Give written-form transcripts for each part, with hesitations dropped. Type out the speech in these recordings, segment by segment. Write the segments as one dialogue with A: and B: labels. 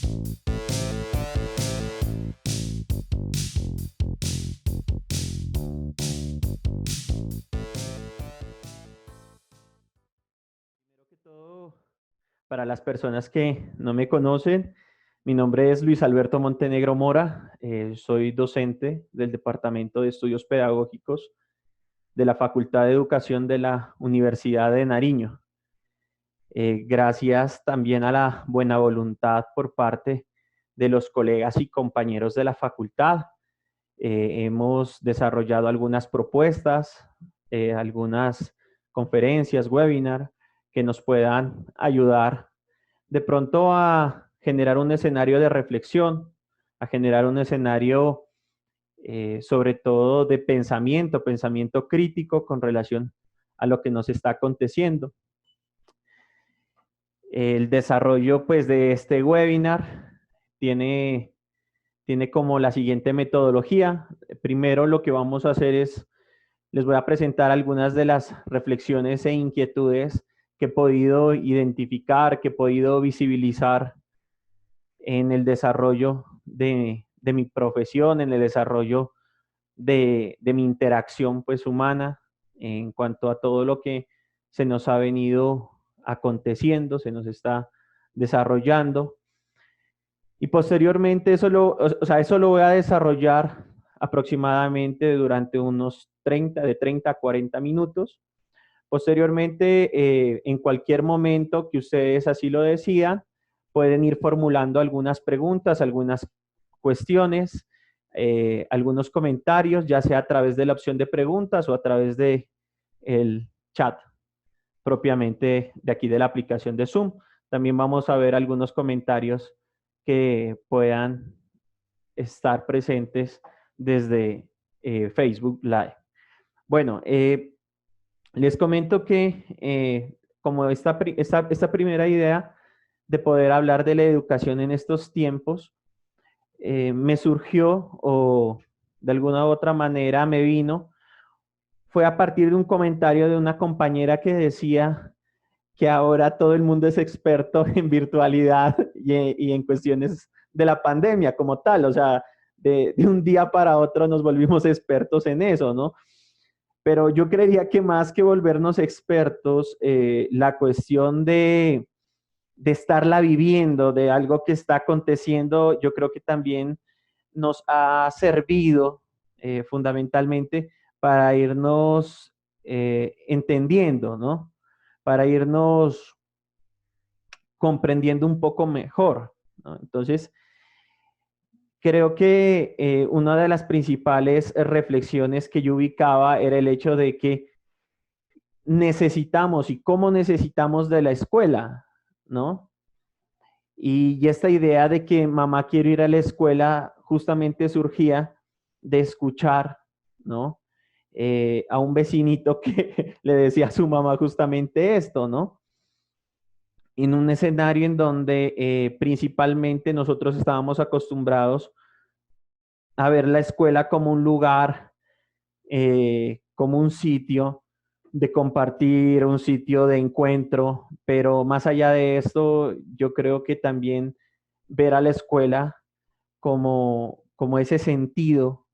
A: Primero que todo, para las personas que no me conocen, mi nombre es Luis Alberto Montenegro Mora, soy docente del Departamento de Estudios Pedagógicos de la Facultad de Educación de la Universidad de Nariño. Gracias también a la buena voluntad por parte de los colegas y compañeros de la facultad. Hemos desarrollado algunas propuestas, algunas conferencias, webinar, que nos puedan ayudar de pronto a generar un escenario de reflexión, a generar un escenario sobre todo de pensamiento crítico con relación a lo que nos está aconteciendo. El desarrollo pues de este webinar tiene como la siguiente metodología. Primero lo que vamos a hacer es, les voy a presentar algunas de las reflexiones e inquietudes que he podido identificar, que he podido visibilizar en el desarrollo de mi profesión, en el desarrollo de mi interacción pues humana en cuanto a todo lo que se nos ha venido aconteciendo, se nos está desarrollando. Y posteriormente eso lo voy a desarrollar aproximadamente durante unos de 30 a 40 minutos. Posteriormente, en cualquier momento que ustedes así lo decidan, pueden ir formulando algunas preguntas, algunas cuestiones, algunos comentarios, ya sea a través de la opción de preguntas o a través de el chat propiamente de aquí de la aplicación de Zoom. También vamos a ver algunos comentarios que puedan estar presentes desde Facebook Live. Bueno, les comento que como esta primera idea de poder hablar de la educación en estos tiempos, me surgió o de alguna u otra manera me vino, fue a partir de un comentario de una compañera que decía que ahora todo el mundo es experto en virtualidad y en cuestiones de la pandemia como tal, o sea, de un día para otro nos volvimos expertos en eso, ¿no? Pero yo creería que más que volvernos expertos, la cuestión de estarla viviendo, de algo que está aconteciendo, yo creo que también nos ha servido fundamentalmente para irnos entendiendo, ¿no? Para irnos comprendiendo un poco mejor, ¿no? Entonces, creo que una de las principales reflexiones que yo ubicaba era el hecho de que necesitamos y cómo necesitamos de la escuela, ¿no? Y esta idea de que mamá quiere ir a la escuela justamente surgía de escuchar, ¿no? A un vecinito que le decía a su mamá justamente esto, ¿no? En un escenario en donde principalmente nosotros estábamos acostumbrados a ver la escuela como un lugar, como un sitio de compartir, un sitio de encuentro, pero más allá de esto, yo creo que también ver a la escuela como ese sentido,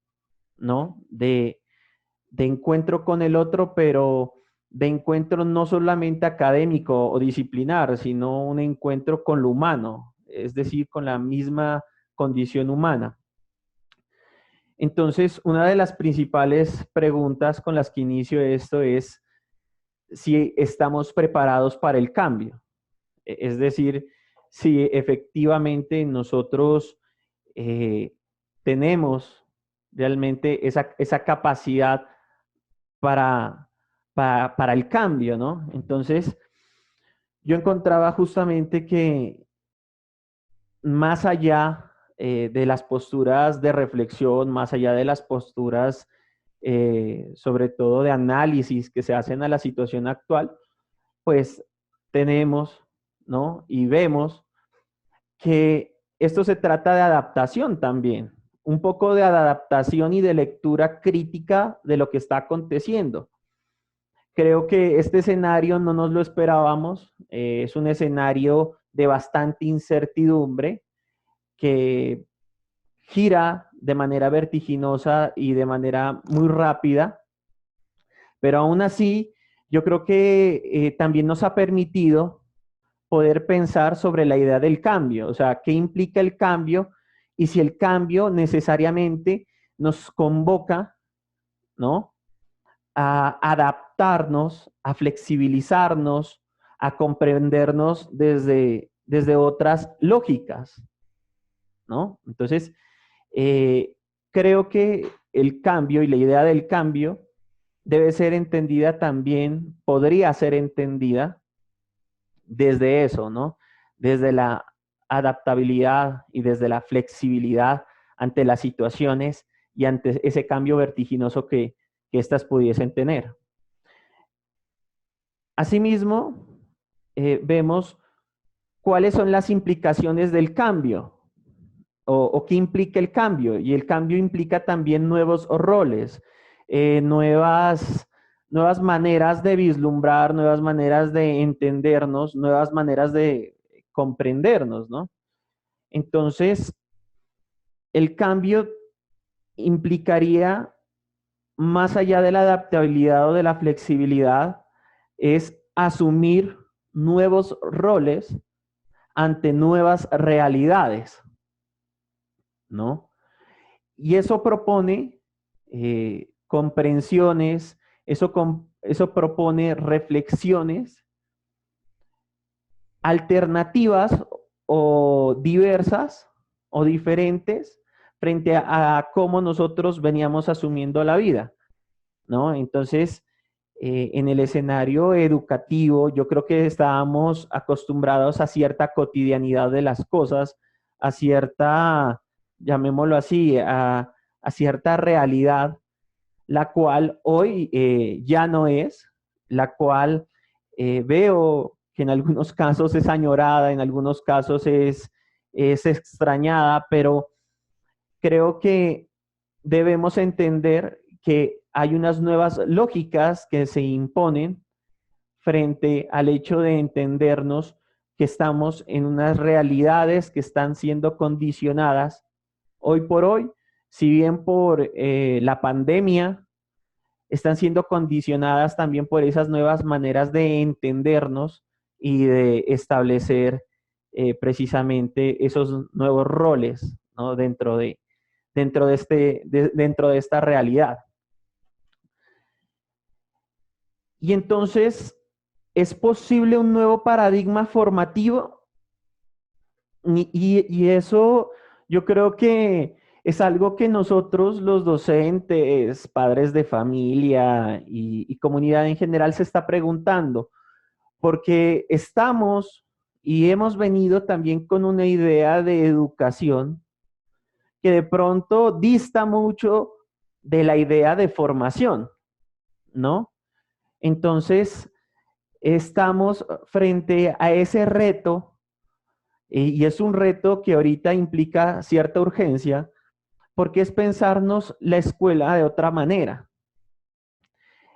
A: ¿no? De encuentro con el otro, pero de encuentro no solamente académico o disciplinar, sino un encuentro con lo humano, es decir, con la misma condición humana. Entonces, una de las principales preguntas con las que inicio esto es si estamos preparados para el cambio. Es decir, si efectivamente nosotros tenemos realmente esa capacidad para el cambio, ¿no? Entonces, yo encontraba justamente que más allá de las posturas de reflexión, más allá de las posturas, sobre todo de análisis que se hacen a la situación actual, pues tenemos, ¿no? Y vemos que esto se trata de adaptación también, un poco de adaptación y de lectura crítica de lo que está aconteciendo. Creo que este escenario no nos lo esperábamos, es un escenario de bastante incertidumbre, que gira de manera vertiginosa y de manera muy rápida, pero aún así yo creo que también nos ha permitido poder pensar sobre la idea del cambio, o sea, qué implica el cambio y si el cambio necesariamente nos convoca, ¿no?, a adaptarnos, a flexibilizarnos, a comprendernos desde otras lógicas, ¿no? Entonces, creo que el cambio y la idea del cambio debe ser entendida también, podría ser entendida desde eso, ¿no? Desde la adaptabilidad y desde la flexibilidad ante las situaciones y ante ese cambio vertiginoso que éstas pudiesen tener. Asimismo, vemos cuáles son las implicaciones del cambio o qué implica el cambio. Y el cambio implica también nuevos roles, nuevas maneras de vislumbrar, nuevas maneras de entendernos, nuevas maneras de comprendernos, ¿no? Entonces, el cambio implicaría, más allá de la adaptabilidad o de la flexibilidad, es asumir nuevos roles ante nuevas realidades, ¿no? Y eso propone comprensiones, eso propone reflexiones alternativas o diversas o diferentes frente a cómo nosotros veníamos asumiendo la vida, ¿no? Entonces, en el escenario educativo, yo creo que estábamos acostumbrados a cierta cotidianidad de las cosas, a cierta, llamémoslo así, a cierta realidad, la cual hoy ya no es, la cual veo que en algunos casos es añorada, en algunos casos es extrañada, pero creo que debemos entender que hay unas nuevas lógicas que se imponen frente al hecho de entendernos que estamos en unas realidades que están siendo condicionadas hoy por hoy, si bien por la pandemia, están siendo condicionadas también por esas nuevas maneras de entendernos y de establecer precisamente esos nuevos roles, ¿no?, dentro de esta realidad. Y entonces, ¿es posible un nuevo paradigma formativo? Y eso yo creo que es algo que nosotros los docentes, padres de familia y comunidad en general se está preguntando, porque estamos y hemos venido también con una idea de educación que de pronto dista mucho de la idea de formación, ¿no? Entonces, estamos frente a ese reto, y es un reto que ahorita implica cierta urgencia, porque es pensarnos la escuela de otra manera,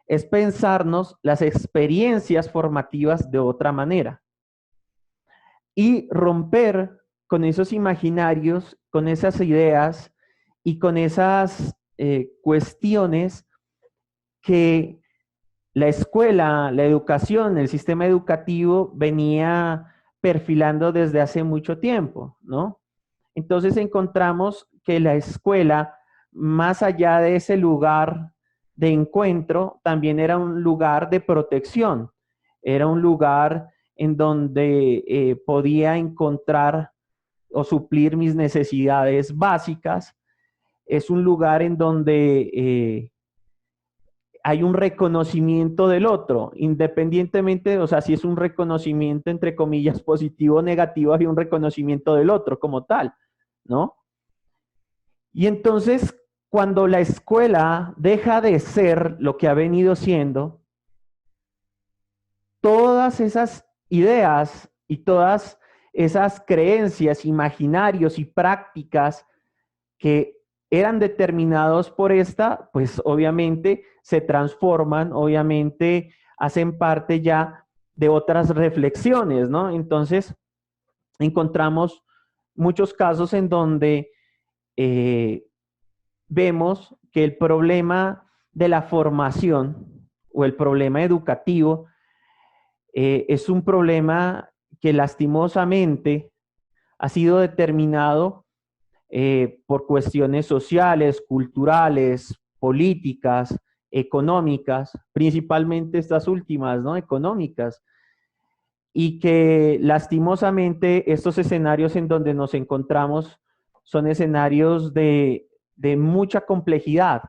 A: es pensarnos las experiencias formativas de otra manera y romper con esos imaginarios, con esas ideas y con esas cuestiones que la escuela, la educación, el sistema educativo venía perfilando desde hace mucho tiempo, ¿no? Entonces encontramos que la escuela, más allá de ese lugar de encuentro, también era un lugar de protección, era un lugar en donde podía encontrar o suplir mis necesidades básicas, es un lugar en donde hay un reconocimiento del otro, independientemente, o sea, si es un reconocimiento entre comillas positivo o negativo, hay un reconocimiento del otro como tal, ¿no? Y entonces, cuando la escuela deja de ser lo que ha venido siendo, todas esas ideas y todas esas creencias, imaginarios y prácticas que eran determinados por esta, pues obviamente se transforman, obviamente hacen parte ya de otras reflexiones, ¿no? Entonces, encontramos muchos casos en donde vemos que el problema de la formación o el problema educativo es un problema que lastimosamente ha sido determinado por cuestiones sociales, culturales, políticas, económicas, principalmente estas últimas, ¿no? Económicas, y que lastimosamente estos escenarios en donde nos encontramos son escenarios de mucha complejidad,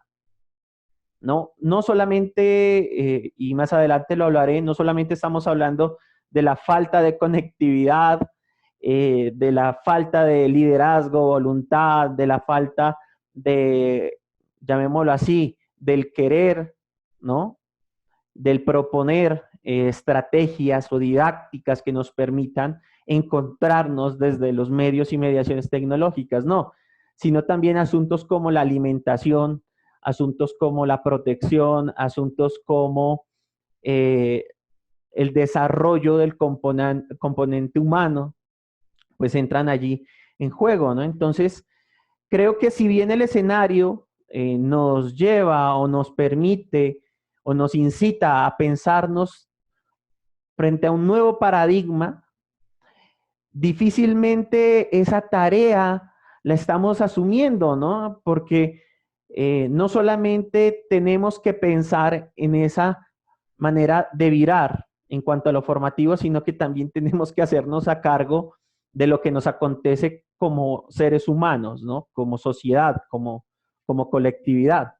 A: ¿no? No solamente, y más adelante lo hablaré, no solamente estamos hablando de la falta de conectividad, de la falta de liderazgo, voluntad, de la falta de, llamémoslo así, del querer, ¿no? Del proponer estrategias o didácticas que nos permitan encontrarnos desde los medios y mediaciones tecnológicas, no, sino también asuntos como la alimentación, asuntos como la protección, asuntos como eh, el desarrollo del componente humano, pues entran allí en juego, ¿no? Entonces, creo que si bien el escenario nos lleva o nos permite o nos incita a pensarnos frente a un nuevo paradigma, difícilmente esa tarea la estamos asumiendo, ¿no? Porque no solamente tenemos que pensar en esa manera de virar en cuanto a lo formativo, sino que también tenemos que hacernos a cargo de lo que nos acontece como seres humanos, ¿no? Como sociedad, como colectividad.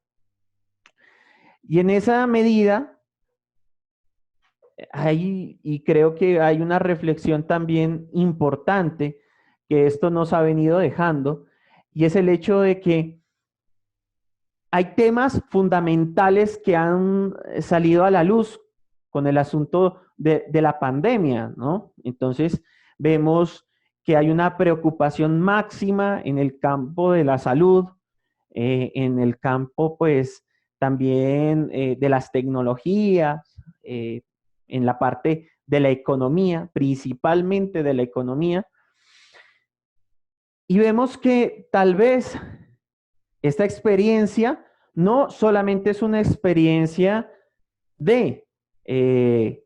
A: Y en esa medida, hay, y creo que hay una reflexión también importante que esto nos ha venido dejando, y es el hecho de que hay temas fundamentales que han salido a la luz con el asunto de la pandemia, ¿no? Entonces, vemos que hay una preocupación máxima en el campo de la salud, en el campo, pues, también de las tecnologías, en la parte de la economía, principalmente de la economía, y vemos que tal vez esta experiencia no solamente es una experiencia de, eh,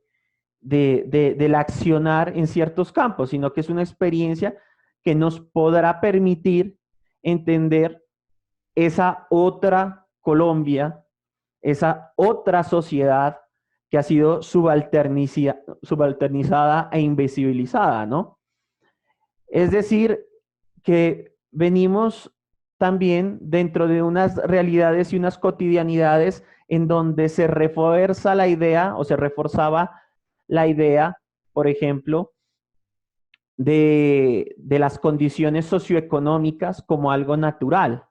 A: del accionar en ciertos campos, sino que es una experiencia que nos podrá permitir entender esa otra Colombia, esa otra sociedad que ha sido subalternizada e invisibilizada, ¿no? Es decir, que venimos también dentro de unas realidades y unas cotidianidades en donde se refuerza la idea o se reforzaba la idea, por ejemplo, de las condiciones socioeconómicas como algo natural.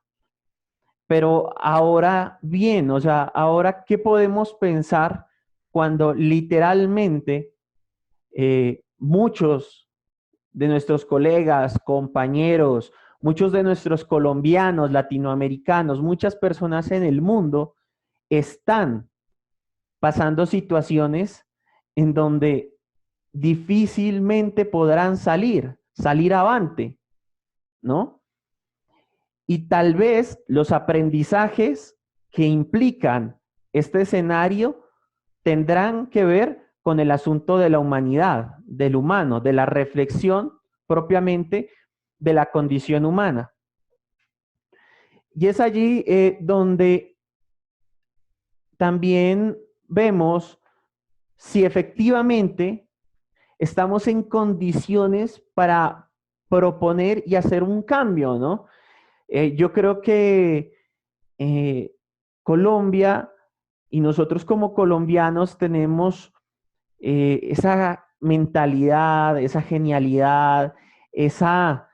A: Pero ahora bien, o sea, ahora, ¿qué podemos pensar cuando literalmente muchos de nuestros colegas, compañeros, muchos de nuestros colombianos, latinoamericanos, muchas personas en el mundo están pasando situaciones en donde difícilmente podrán salir avante, ¿no? Y tal vez los aprendizajes que implican este escenario tendrán que ver con el asunto de la humanidad, del humano, de la reflexión propiamente de la condición humana. Y es allí donde también vemos si efectivamente estamos en condiciones para proponer y hacer un cambio, ¿no? Yo creo que Colombia y nosotros como colombianos tenemos esa mentalidad, esa genialidad, esa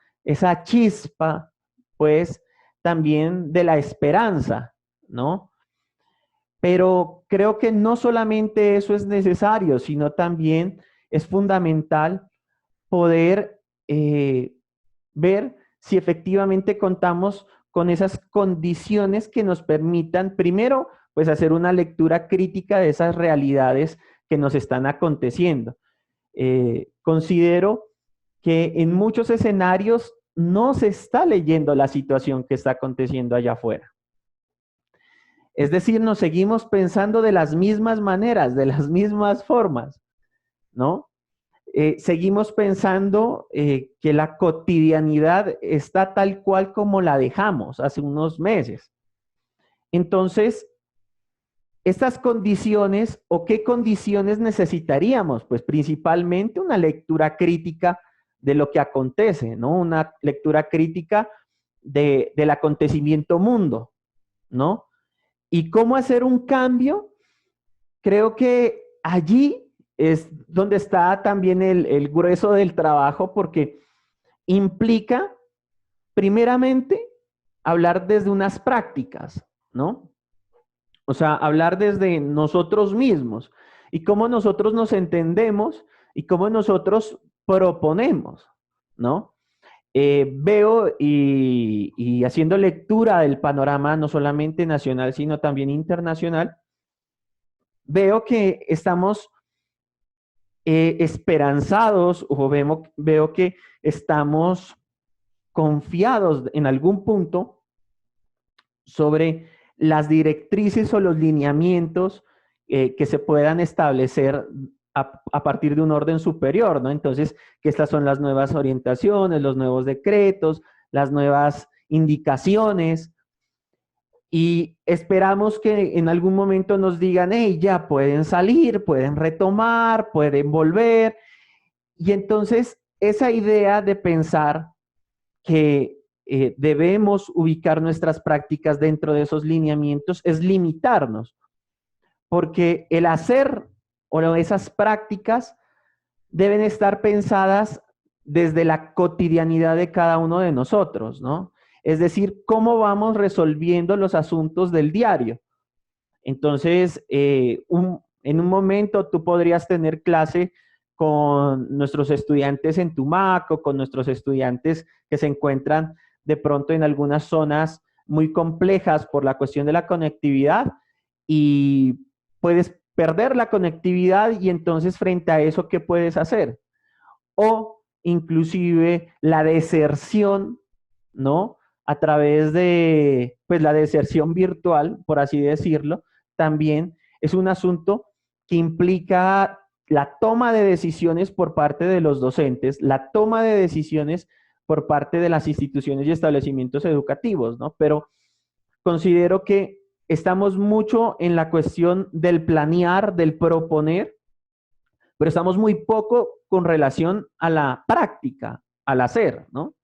A: chispa, pues también de la esperanza, ¿no? Pero creo que no solamente eso es necesario, sino también es fundamental poder ver si efectivamente contamos con esas condiciones que nos permitan, primero, pues hacer una lectura crítica de esas realidades que nos están aconteciendo. Considero que en muchos escenarios no se está leyendo la situación que está aconteciendo allá afuera. Es decir, nos seguimos pensando de las mismas maneras, de las mismas formas, ¿no? Seguimos pensando que la cotidianidad está tal cual como la dejamos hace unos meses. Entonces, estas condiciones o qué condiciones necesitaríamos? Pues principalmente una lectura crítica de lo que acontece, ¿no? Una lectura crítica del acontecimiento mundo, ¿no? ¿Y cómo hacer un cambio? Creo que allí es donde está también el grueso del trabajo, porque implica, primeramente, hablar desde unas prácticas, ¿no? O sea, hablar desde nosotros mismos y cómo nosotros nos entendemos y cómo nosotros proponemos, ¿no? Veo y haciendo lectura del panorama no solamente nacional, sino también internacional, veo que estamos esperanzados o veo que estamos confiados en algún punto sobre las directrices o los lineamientos que se puedan establecer a partir de un orden superior, ¿no? Entonces, que estas son las nuevas orientaciones, los nuevos decretos, las nuevas indicaciones, y esperamos que en algún momento nos digan, hey, ya pueden salir, pueden retomar, pueden volver. Y entonces esa idea de pensar que debemos ubicar nuestras prácticas dentro de esos lineamientos es limitarnos, porque el hacer o esas prácticas deben estar pensadas desde la cotidianidad de cada uno de nosotros, ¿no? Es decir, cómo vamos resolviendo los asuntos del diario. Entonces, en un momento tú podrías tener clase con nuestros estudiantes en Tumaco, con nuestros estudiantes que se encuentran de pronto en algunas zonas muy complejas por la cuestión de la conectividad, y puedes perder la conectividad, y entonces frente a eso, ¿qué puedes hacer? O inclusive la deserción, ¿no? A través de, pues, la deserción virtual, por así decirlo, también es un asunto que implica la toma de decisiones por parte de los docentes, la toma de decisiones por parte de las instituciones y establecimientos educativos, ¿no? Pero considero que estamos mucho en la cuestión del planear, del proponer, pero estamos muy poco con relación a la práctica, al hacer, ¿no?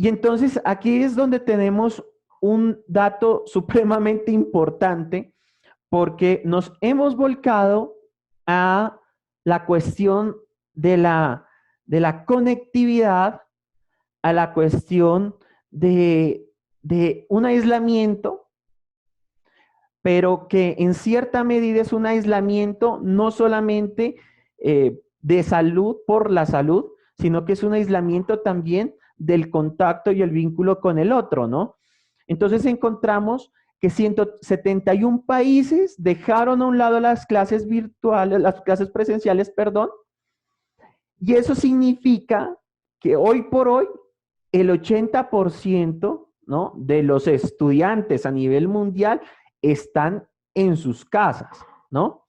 A: Y entonces aquí es donde tenemos un dato supremamente importante, porque nos hemos volcado a la cuestión de la conectividad, a la cuestión de un aislamiento, pero que en cierta medida es un aislamiento no solamente de salud por la salud, sino que es un aislamiento también del contacto y el vínculo con el otro, ¿no? Entonces encontramos que 171 países dejaron a un lado las clases virtuales, las clases presenciales, perdón, y eso significa que hoy por hoy el 80%, ¿no?, de los estudiantes a nivel mundial están en sus casas, ¿no?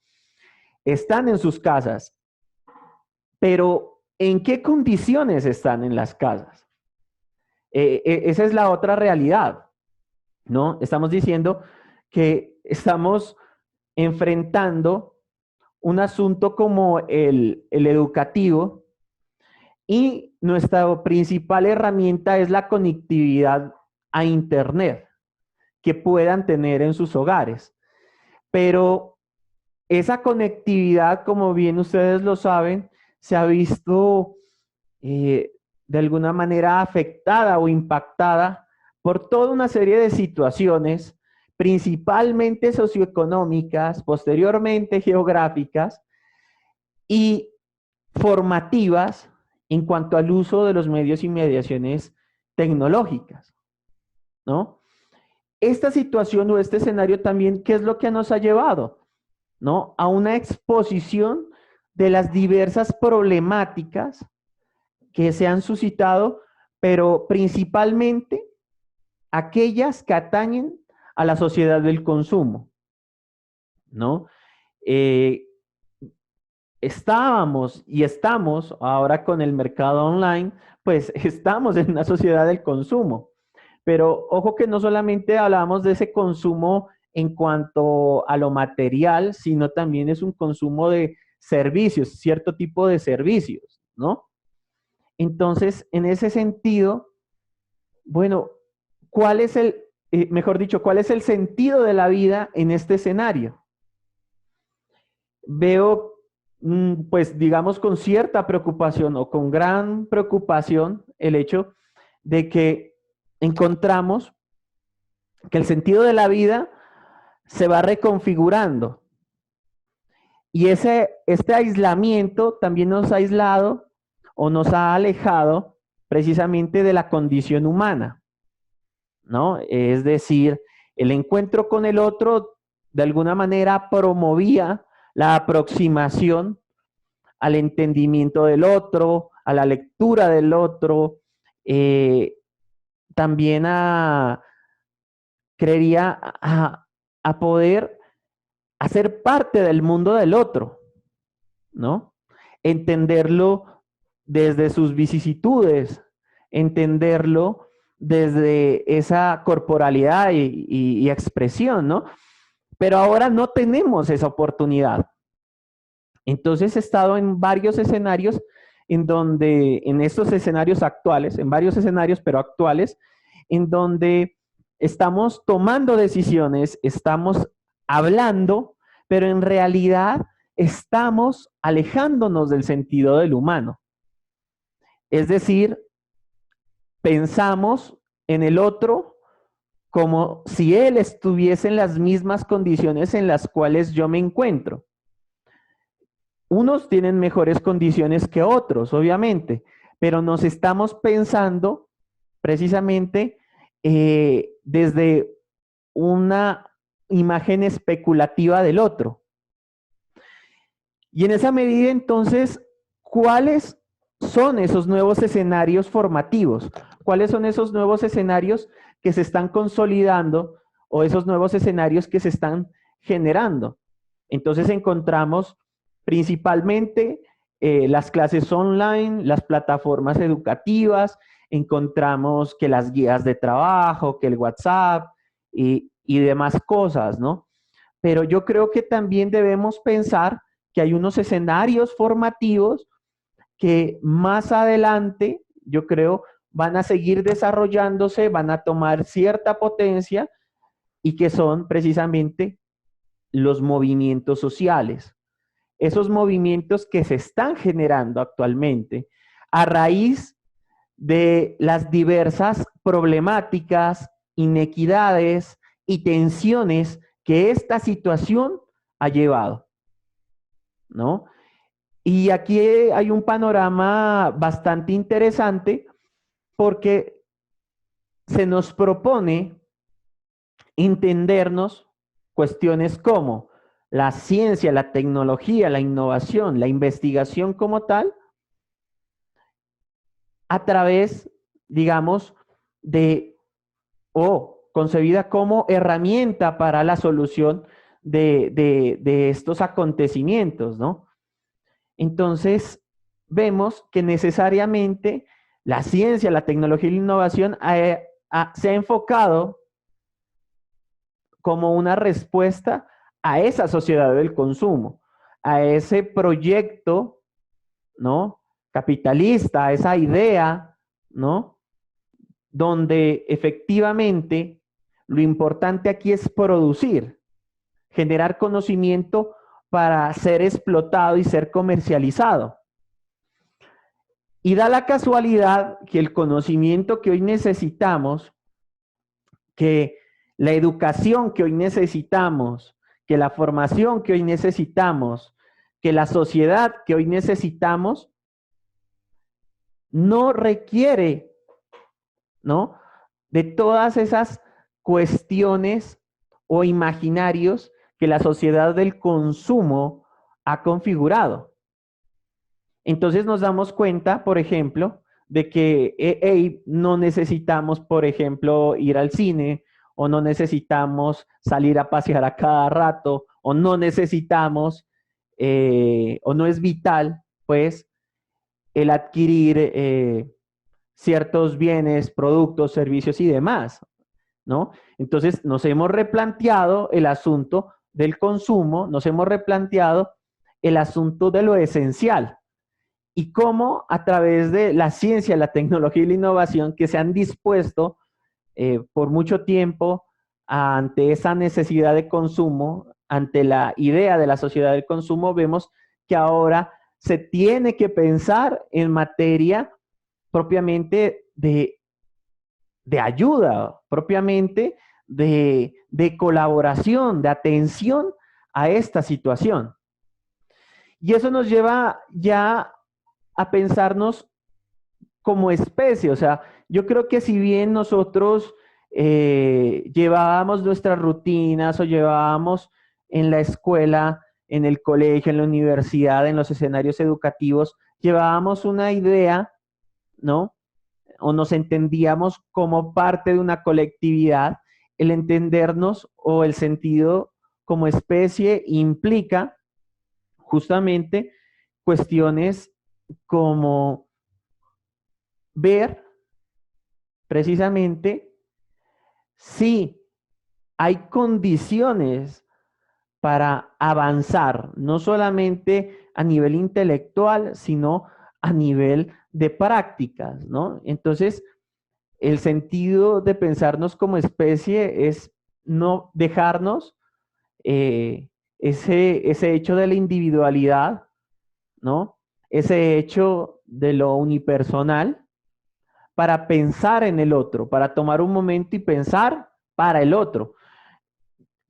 A: Están en sus casas, pero ¿en qué condiciones están en las casas? Esa es la otra realidad, ¿no? Estamos diciendo que estamos enfrentando un asunto como el educativo, y nuestra principal herramienta es la conectividad a Internet que puedan tener en sus hogares. Pero esa conectividad, como bien ustedes lo saben, se ha visto de alguna manera afectada o impactada por toda una serie de situaciones, principalmente socioeconómicas, posteriormente geográficas y formativas en cuanto al uso de los medios y mediaciones tecnológicas, ¿no? Esta situación o este escenario también, ¿qué es lo que nos ha llevado? ¿No? A una exposición de las diversas problemáticas que se han suscitado, pero principalmente aquellas que atañen a la sociedad del consumo, ¿no? Eh, Estábamos y estamos ahora con el mercado online, pues estamos en una sociedad del consumo. Pero ojo que no solamente hablamos de ese consumo en cuanto a lo material, sino también es un consumo de servicios, cierto tipo de servicios, ¿no? Entonces, en ese sentido, bueno, ¿cuál es mejor dicho, cuál es el sentido de la vida en este escenario? Veo, pues digamos, con cierta preocupación o con gran preocupación el hecho de que encontramos que el sentido de la vida se va reconfigurando. Y este aislamiento también nos ha aislado o nos ha alejado precisamente de la condición humana, ¿no? Es decir, el encuentro con el otro de alguna manera promovía la aproximación al entendimiento del otro, a la lectura del otro, también creería a poder hacer parte del mundo del otro, ¿no? Entenderlo desde sus vicisitudes, entenderlo desde esa corporalidad y expresión, ¿no? Pero ahora no tenemos esa oportunidad. Entonces he estado en varios escenarios en donde, en estos escenarios actuales, en varios escenarios, pero actuales, en donde estamos tomando decisiones, estamos hablando, pero en realidad estamos alejándonos del sentido del humano. Es decir, pensamos en el otro como si él estuviese en las mismas condiciones en las cuales yo me encuentro. Unos tienen mejores condiciones que otros, obviamente, pero nos estamos pensando precisamente desde una imagen especulativa del otro. Y en esa medida, entonces, ¿cuáles son esos nuevos escenarios formativos? ¿Cuáles son esos nuevos escenarios que se están consolidando o esos nuevos escenarios que se están generando? Entonces encontramos principalmente las clases online, las plataformas educativas, encontramos que las guías de trabajo, que el WhatsApp y demás cosas, ¿no? Pero yo creo que también debemos pensar que hay unos escenarios formativos que más adelante, yo creo, van a seguir desarrollándose, van a tomar cierta potencia y que son precisamente los movimientos sociales. Esos movimientos que se están generando actualmente a raíz de las diversas problemáticas, inequidades y tensiones que esta situación ha llevado, ¿no? Y aquí hay un panorama bastante interesante porque se nos propone entendernos cuestiones como la ciencia, la tecnología, la innovación, la investigación como tal, a través, digamos, concebida como herramienta para la solución de estos acontecimientos, ¿no? Entonces, vemos que necesariamente la ciencia, la tecnología y la innovación se ha enfocado como una respuesta a esa sociedad del consumo, a ese proyecto, ¿no? Capitalista, a esa idea, ¿no? Donde efectivamente lo importante aquí es producir, generar conocimiento para ser explotado y ser comercializado. Y da la casualidad que el conocimiento que hoy necesitamos, que la educación que hoy necesitamos, que la formación que hoy necesitamos, que la sociedad que hoy necesitamos, no requiere, ¿no?, de todas esas cuestiones o imaginarios que la sociedad del consumo ha configurado. Entonces nos damos cuenta, por ejemplo, de que hey, no necesitamos, por ejemplo, ir al cine, o no necesitamos salir a pasear a cada rato, o no necesitamos, o no es vital, pues, el adquirir ciertos bienes, productos, servicios y demás, ¿no? Entonces nos hemos replanteado el asunto del consumo, nos hemos replanteado el asunto de lo esencial y cómo a través de la ciencia, la tecnología y la innovación que se han dispuesto por mucho tiempo ante esa necesidad de consumo, ante la idea de la sociedad del consumo, vemos que ahora se tiene que pensar en materia propiamente de ayuda, propiamente de colaboración, de atención a esta situación. Y eso nos lleva ya a pensarnos como especie. O sea, yo creo que si bien nosotros llevábamos nuestras rutinas o llevábamos en la escuela, en el colegio, en la universidad, en los escenarios educativos, llevábamos una idea, ¿no? O nos entendíamos como parte de una colectividad, el entendernos o el sentido como especie implica justamente cuestiones como ver precisamente si hay condiciones para avanzar, no solamente a nivel intelectual, sino a nivel de prácticas, ¿no? Entonces, el sentido de pensarnos como especie es no dejarnos ese hecho de la individualidad, ¿no? Ese hecho de lo unipersonal para pensar en el otro, para tomar un momento y pensar para el otro.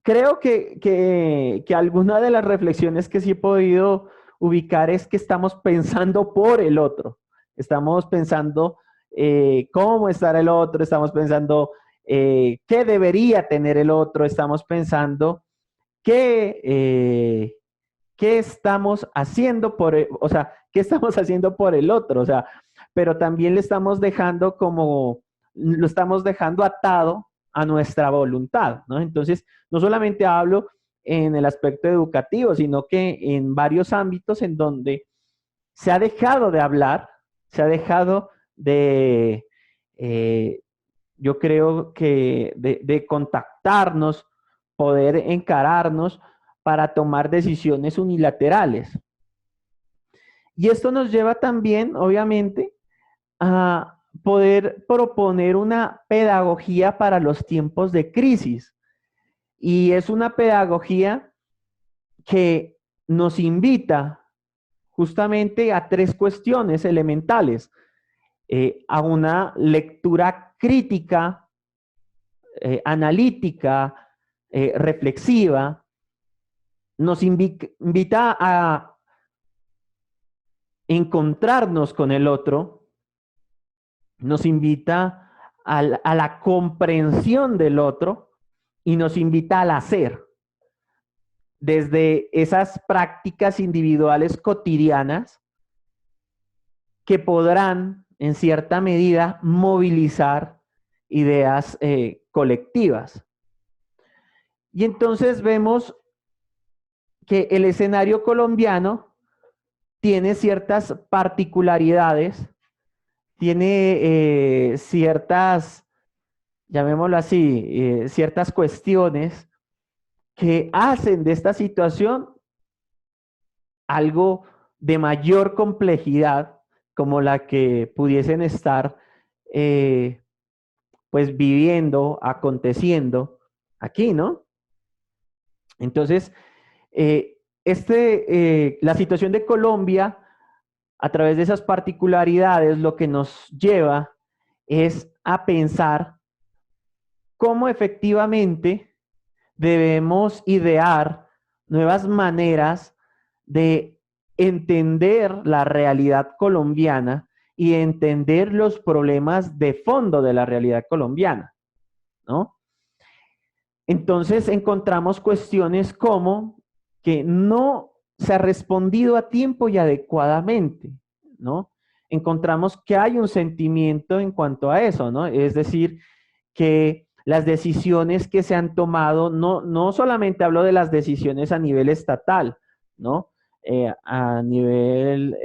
A: Creo que alguna de las reflexiones que sí he podido ubicar es que estamos pensando por el otro, estamos pensando cómo estará el otro, estamos pensando qué debería tener el otro, estamos pensando qué estamos haciendo por, o sea, qué estamos haciendo por el otro, o sea, pero también le estamos dejando como, lo estamos dejando atado a nuestra voluntad, ¿no? Entonces, no solamente hablo en el aspecto educativo, sino que en varios ámbitos en donde se ha dejado de hablar, se ha dejado de, yo creo que de contactarnos, poder encararnos para tomar decisiones unilaterales. Y esto nos lleva también, obviamente, a poder proponer una pedagogía para los tiempos de crisis. Y es una pedagogía que nos invita justamente a tres cuestiones elementales. A una lectura crítica, analítica, reflexiva, nos invita a encontrarnos con el otro, nos invita a la comprensión del otro y nos invita al hacer. Desde esas prácticas individuales cotidianas que podrán, en cierta medida, movilizar ideas colectivas. Y entonces vemos que el escenario colombiano tiene ciertas particularidades, tiene ciertas, llamémoslo así, ciertas cuestiones que hacen de esta situación algo de mayor complejidad, como la que pudiesen estar pues viviendo, aconteciendo aquí, ¿no? Entonces, la situación de Colombia, a través de esas particularidades, lo que nos lleva es a pensar cómo efectivamente debemos idear nuevas maneras de entender la realidad colombiana y entender los problemas de fondo de la realidad colombiana, ¿no? Entonces encontramos cuestiones como que no se ha respondido a tiempo y adecuadamente ¿no? Encontramos que hay un sentimiento en cuanto a eso, ¿no? Es decir, que las decisiones que se han tomado, no solamente hablo de las decisiones a nivel estatal, ¿no? A nivel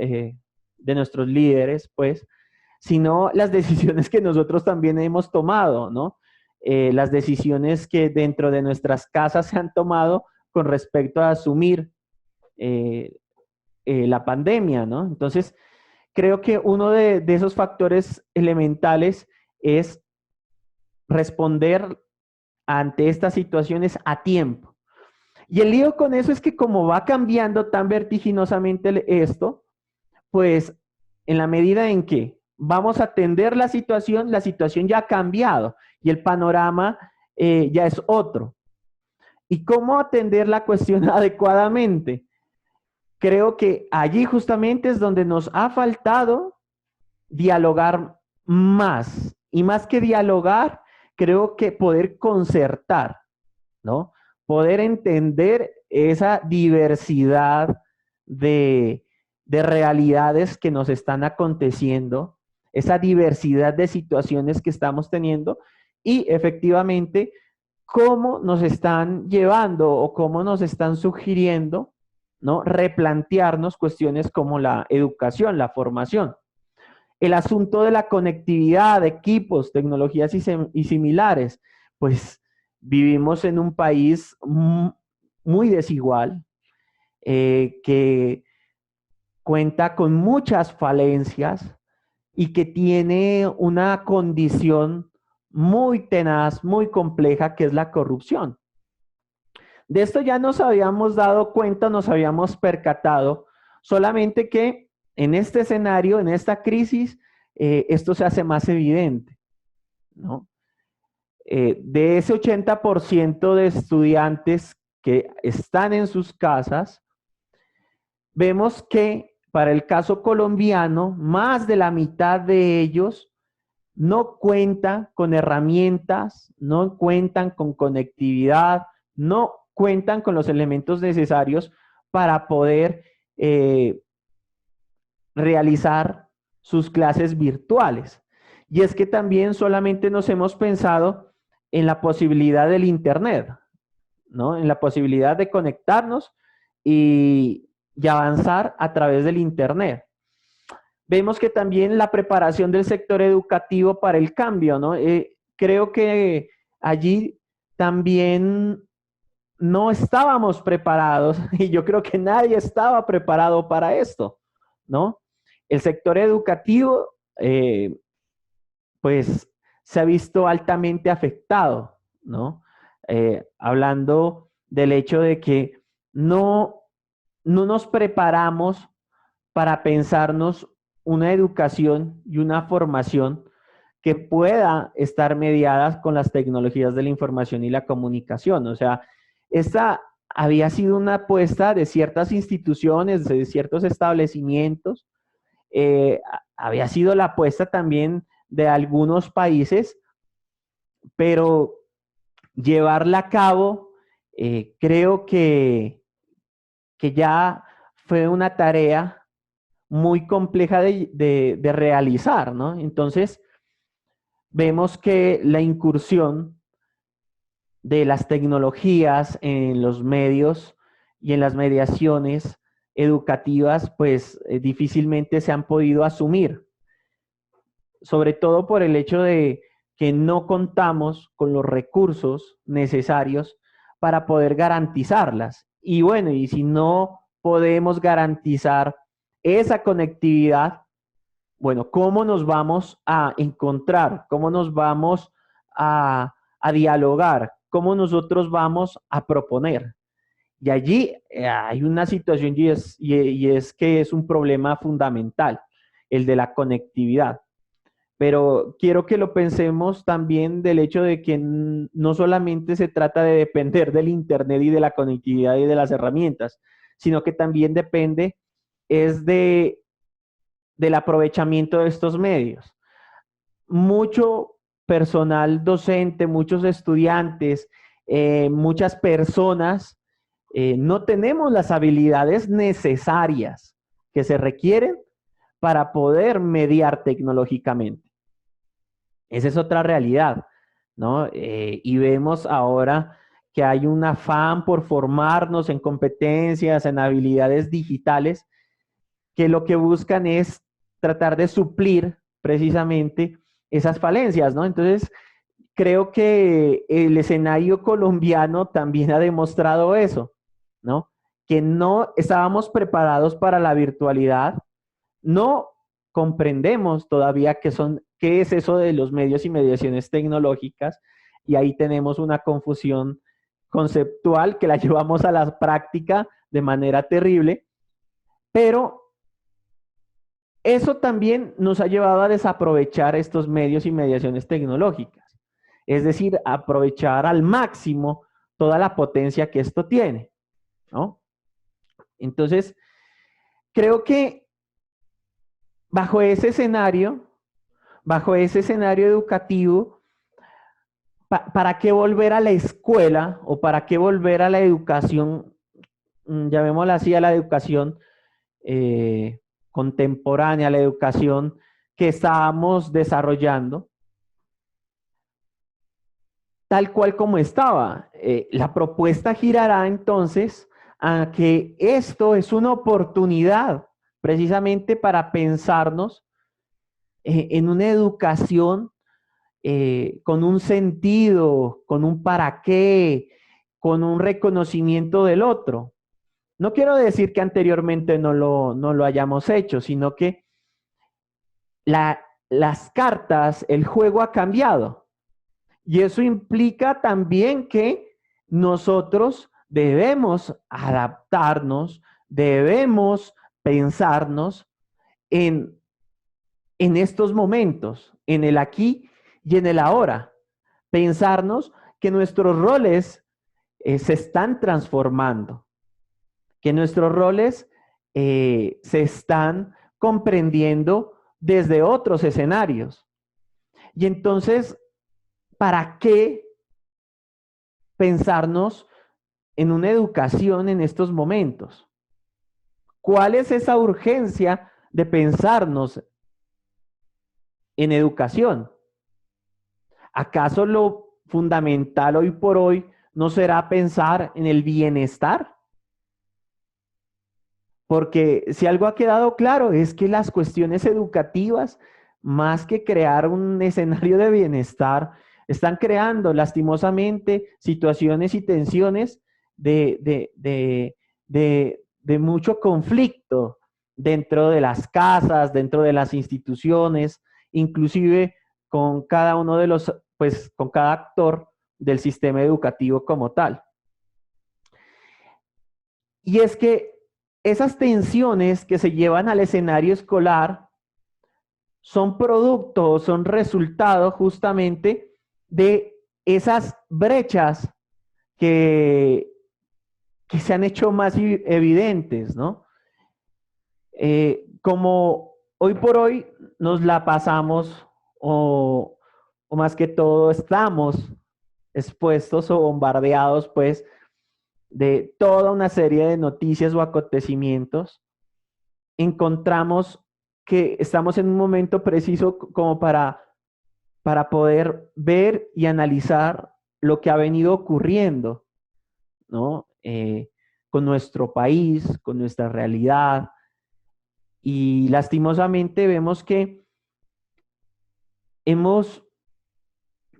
A: de nuestros líderes, pues, sino las decisiones que nosotros también hemos tomado, ¿no? Las decisiones que dentro de nuestras casas se han tomado con respecto a asumir la pandemia, ¿no? Entonces, creo que uno de esos factores elementales es responder ante estas situaciones a tiempo. Y el lío con eso es que como va cambiando tan vertiginosamente esto, pues en la medida en que vamos a atender la situación ya ha cambiado y el panorama ya es otro. ¿Y cómo atender la cuestión adecuadamente? Creo que allí justamente es donde nos ha faltado dialogar más. Y más que dialogar, creo que poder concertar, ¿no? Poder entender esa diversidad de realidades que nos están aconteciendo, esa diversidad de situaciones que estamos teniendo y efectivamente cómo nos están llevando o cómo nos están sugiriendo, ¿no? Replantearnos cuestiones como la educación, la formación. El asunto de la conectividad de equipos, tecnologías y similares, pues vivimos en un país muy desigual, que cuenta con muchas falencias y que tiene una condición muy tenaz, muy compleja, que es la corrupción. De esto ya nos habíamos dado cuenta, nos habíamos percatado, solamente que en este escenario, en esta crisis, esto se hace más evidente, ¿no? De ese 80% de estudiantes que están en sus casas, vemos que para el caso colombiano, más de la mitad de ellos no cuentan con herramientas, no cuentan con conectividad, no cuentan con los elementos necesarios para poder realizar sus clases virtuales. Y es que también solamente nos hemos pensado en la posibilidad del Internet, ¿no? En la posibilidad de conectarnos y avanzar a través del Internet. Vemos que también la preparación del sector educativo para el cambio, ¿no? Creo que allí también no estábamos preparados y yo creo que nadie estaba preparado para esto, ¿no? El sector educativo, pues, se ha visto altamente afectado, ¿no? Hablando del hecho de que no nos preparamos para pensarnos una educación y una formación que pueda estar mediadas con las tecnologías de la información y la comunicación. O sea, esta había sido una apuesta de ciertas instituciones, de ciertos establecimientos, había sido la apuesta también de algunos países, pero llevarla a cabo creo que ya fue una tarea muy compleja de realizar, ¿no? Entonces, vemos que la incursión de las tecnologías en los medios y en las mediaciones educativas, pues difícilmente se han podido asumir, sobre todo por el hecho de que no contamos con los recursos necesarios para poder garantizarlas. Y bueno, y si no podemos garantizar esa conectividad, bueno, ¿cómo nos vamos a encontrar? ¿Cómo nos vamos a dialogar? ¿Cómo nosotros vamos a proponer? Y allí hay una situación y es que es un problema fundamental, el de la conectividad. Pero quiero que lo pensemos también del hecho de que no solamente se trata de depender del Internet y de la conectividad y de las herramientas, sino que también depende es del aprovechamiento de estos medios. Mucho personal docente, muchos estudiantes, muchas personas, no tenemos las habilidades necesarias que se requieren para poder mediar tecnológicamente. Esa es otra realidad, ¿no? Y vemos ahora que hay un afán por formarnos en competencias, en habilidades digitales, que lo que buscan es tratar de suplir precisamente esas falencias, ¿no? Entonces, creo que el escenario colombiano también ha demostrado eso, ¿no? Que no estábamos preparados para la virtualidad, no comprendemos todavía qué es eso de los medios y mediaciones tecnológicas, y ahí tenemos una confusión conceptual que la llevamos a la práctica de manera terrible, pero eso también nos ha llevado a desaprovechar estos medios y mediaciones tecnológicas, es decir, aprovechar al máximo toda la potencia que esto tiene, ¿no? Entonces, creo que bajo ese escenario educativo, ¿para qué volver a la escuela o para qué volver a la educación, llamémosla así, a la educación contemporánea, a la educación que estábamos desarrollando, tal cual como estaba? La propuesta girará entonces a que esto es una oportunidad precisamente para pensarnos en una educación con un sentido, con un para qué, con un reconocimiento del otro. No quiero decir que anteriormente no lo hayamos hecho, sino que las cartas, el juego ha cambiado. Y eso implica también que nosotros debemos adaptarnos, debemos pensarnos en, en estos momentos, en el aquí y en el ahora. Pensarnos que nuestros roles se están transformando, que nuestros roles se están comprendiendo desde otros escenarios. Y entonces, ¿para qué pensarnos en una educación en estos momentos? ¿Cuál es esa urgencia de pensarnos en educación? ¿Acaso lo fundamental hoy por hoy no será pensar en el bienestar? Porque si algo ha quedado claro es que las cuestiones educativas, más que crear un escenario de bienestar, están creando lastimosamente situaciones y tensiones de mucho conflicto dentro de las casas, dentro de las instituciones, inclusive con cada uno de los, pues con cada actor del sistema educativo como tal. Y es que esas tensiones que se llevan al escenario escolar son producto, son resultado justamente de esas brechas que, que se han hecho más evidentes, ¿no? Como hoy por hoy nos la pasamos o más que todo estamos expuestos o bombardeados pues de toda una serie de noticias o acontecimientos, encontramos que estamos en un momento preciso como para poder ver y analizar lo que ha venido ocurriendo, ¿no? Con nuestro país, con nuestra realidad. Y lastimosamente vemos que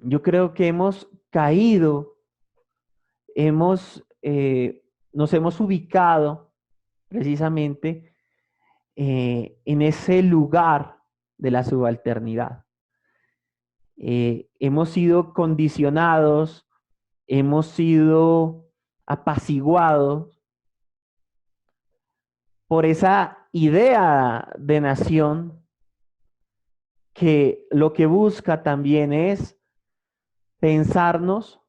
A: yo creo que hemos caído, nos hemos ubicado precisamente en ese lugar de la subalternidad. Hemos sido condicionados, hemos sido apaciguados por esa idea de nación que lo que busca también es pensarnos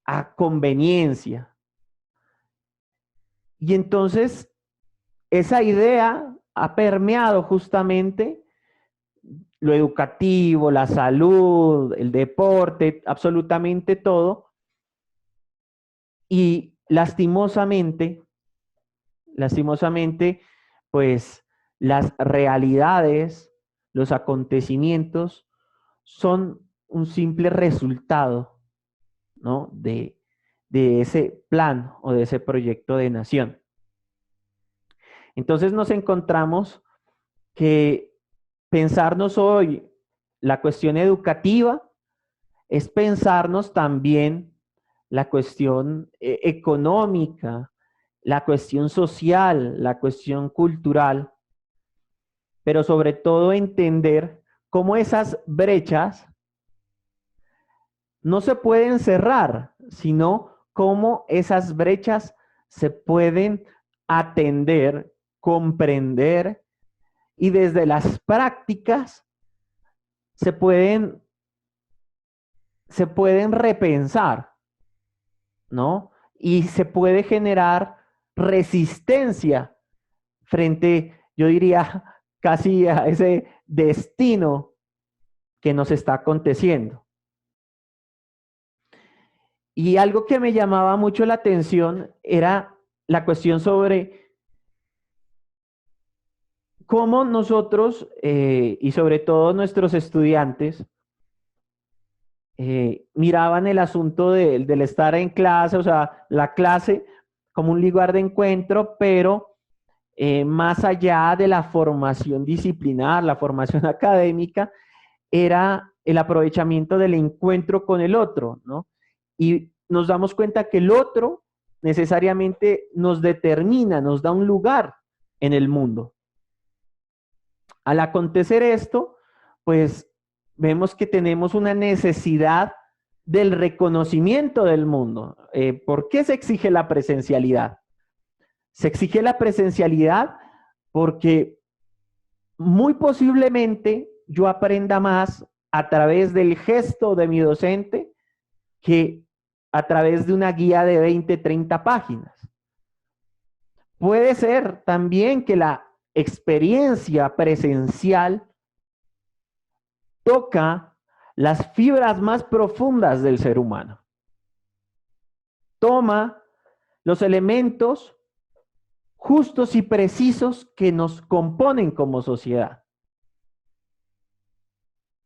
A: a conveniencia. Y entonces esa idea ha permeado justamente lo educativo, la salud, el deporte, absolutamente todo. Y lastimosamente, pues las realidades, los acontecimientos son un simple resultado, ¿no? de ese plan o de ese proyecto de nación. Entonces nos encontramos que pensarnos hoy la cuestión educativa es pensarnos también la cuestión económica, la cuestión social, la cuestión cultural, pero sobre todo entender cómo esas brechas no se pueden cerrar, sino cómo esas brechas se pueden atender, comprender y desde las prácticas se pueden repensar, ¿no? Y se puede generar resistencia frente, yo diría, casi a ese destino que nos está aconteciendo. Y algo que me llamaba mucho la atención era la cuestión sobre cómo nosotros, y sobre todo nuestros estudiantes, miraban el asunto del estar en clase, o sea, la clase como un lugar de encuentro, pero más allá de la formación disciplinar, la formación académica, era el aprovechamiento del encuentro con el otro, ¿no? Y nos damos cuenta que el otro necesariamente nos determina, nos da un lugar en el mundo. Al acontecer esto, pues vemos que tenemos una necesidad del reconocimiento del mundo. ¿Por qué se exige la presencialidad? Se exige la presencialidad porque muy posiblemente yo aprenda más a través del gesto de mi docente que a través de una guía de 20, 30 páginas. Puede ser también que la experiencia presencial toca las fibras más profundas del ser humano. Toma los elementos justos y precisos que nos componen como sociedad.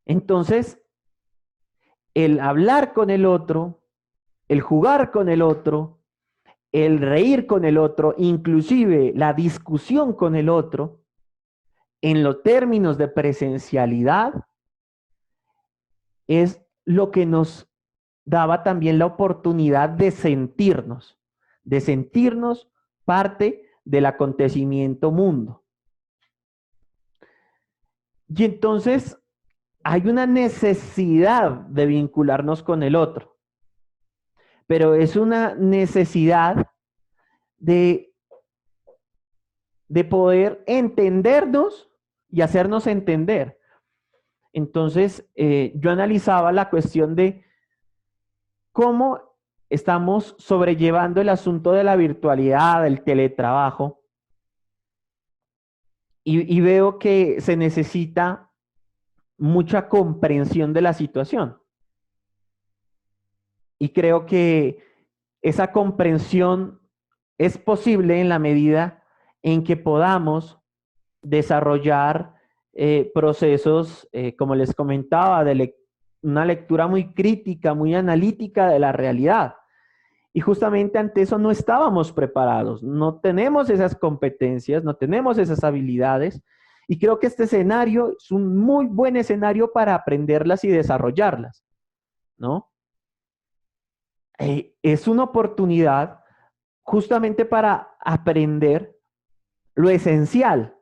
A: Entonces, el hablar con el otro, el jugar con el otro, el reír con el otro, inclusive la discusión con el otro, en los términos de presencialidad, es lo que nos daba también la oportunidad de sentirnos parte del acontecimiento mundo. Y entonces hay una necesidad de vincularnos con el otro, pero es una necesidad de poder entendernos y hacernos entender. Entonces, yo analizaba la cuestión de cómo estamos sobrellevando el asunto de la virtualidad, del teletrabajo, y veo que se necesita mucha comprensión de la situación. Y creo que esa comprensión es posible en la medida en que podamos desarrollar procesos, como les comentaba, de una lectura muy crítica, muy analítica de la realidad. Y justamente ante eso no estábamos preparados, no tenemos esas competencias, no tenemos esas habilidades. Y creo que este escenario es un muy buen escenario para aprenderlas y desarrollarlas, ¿no? Es una oportunidad justamente para aprender lo esencial,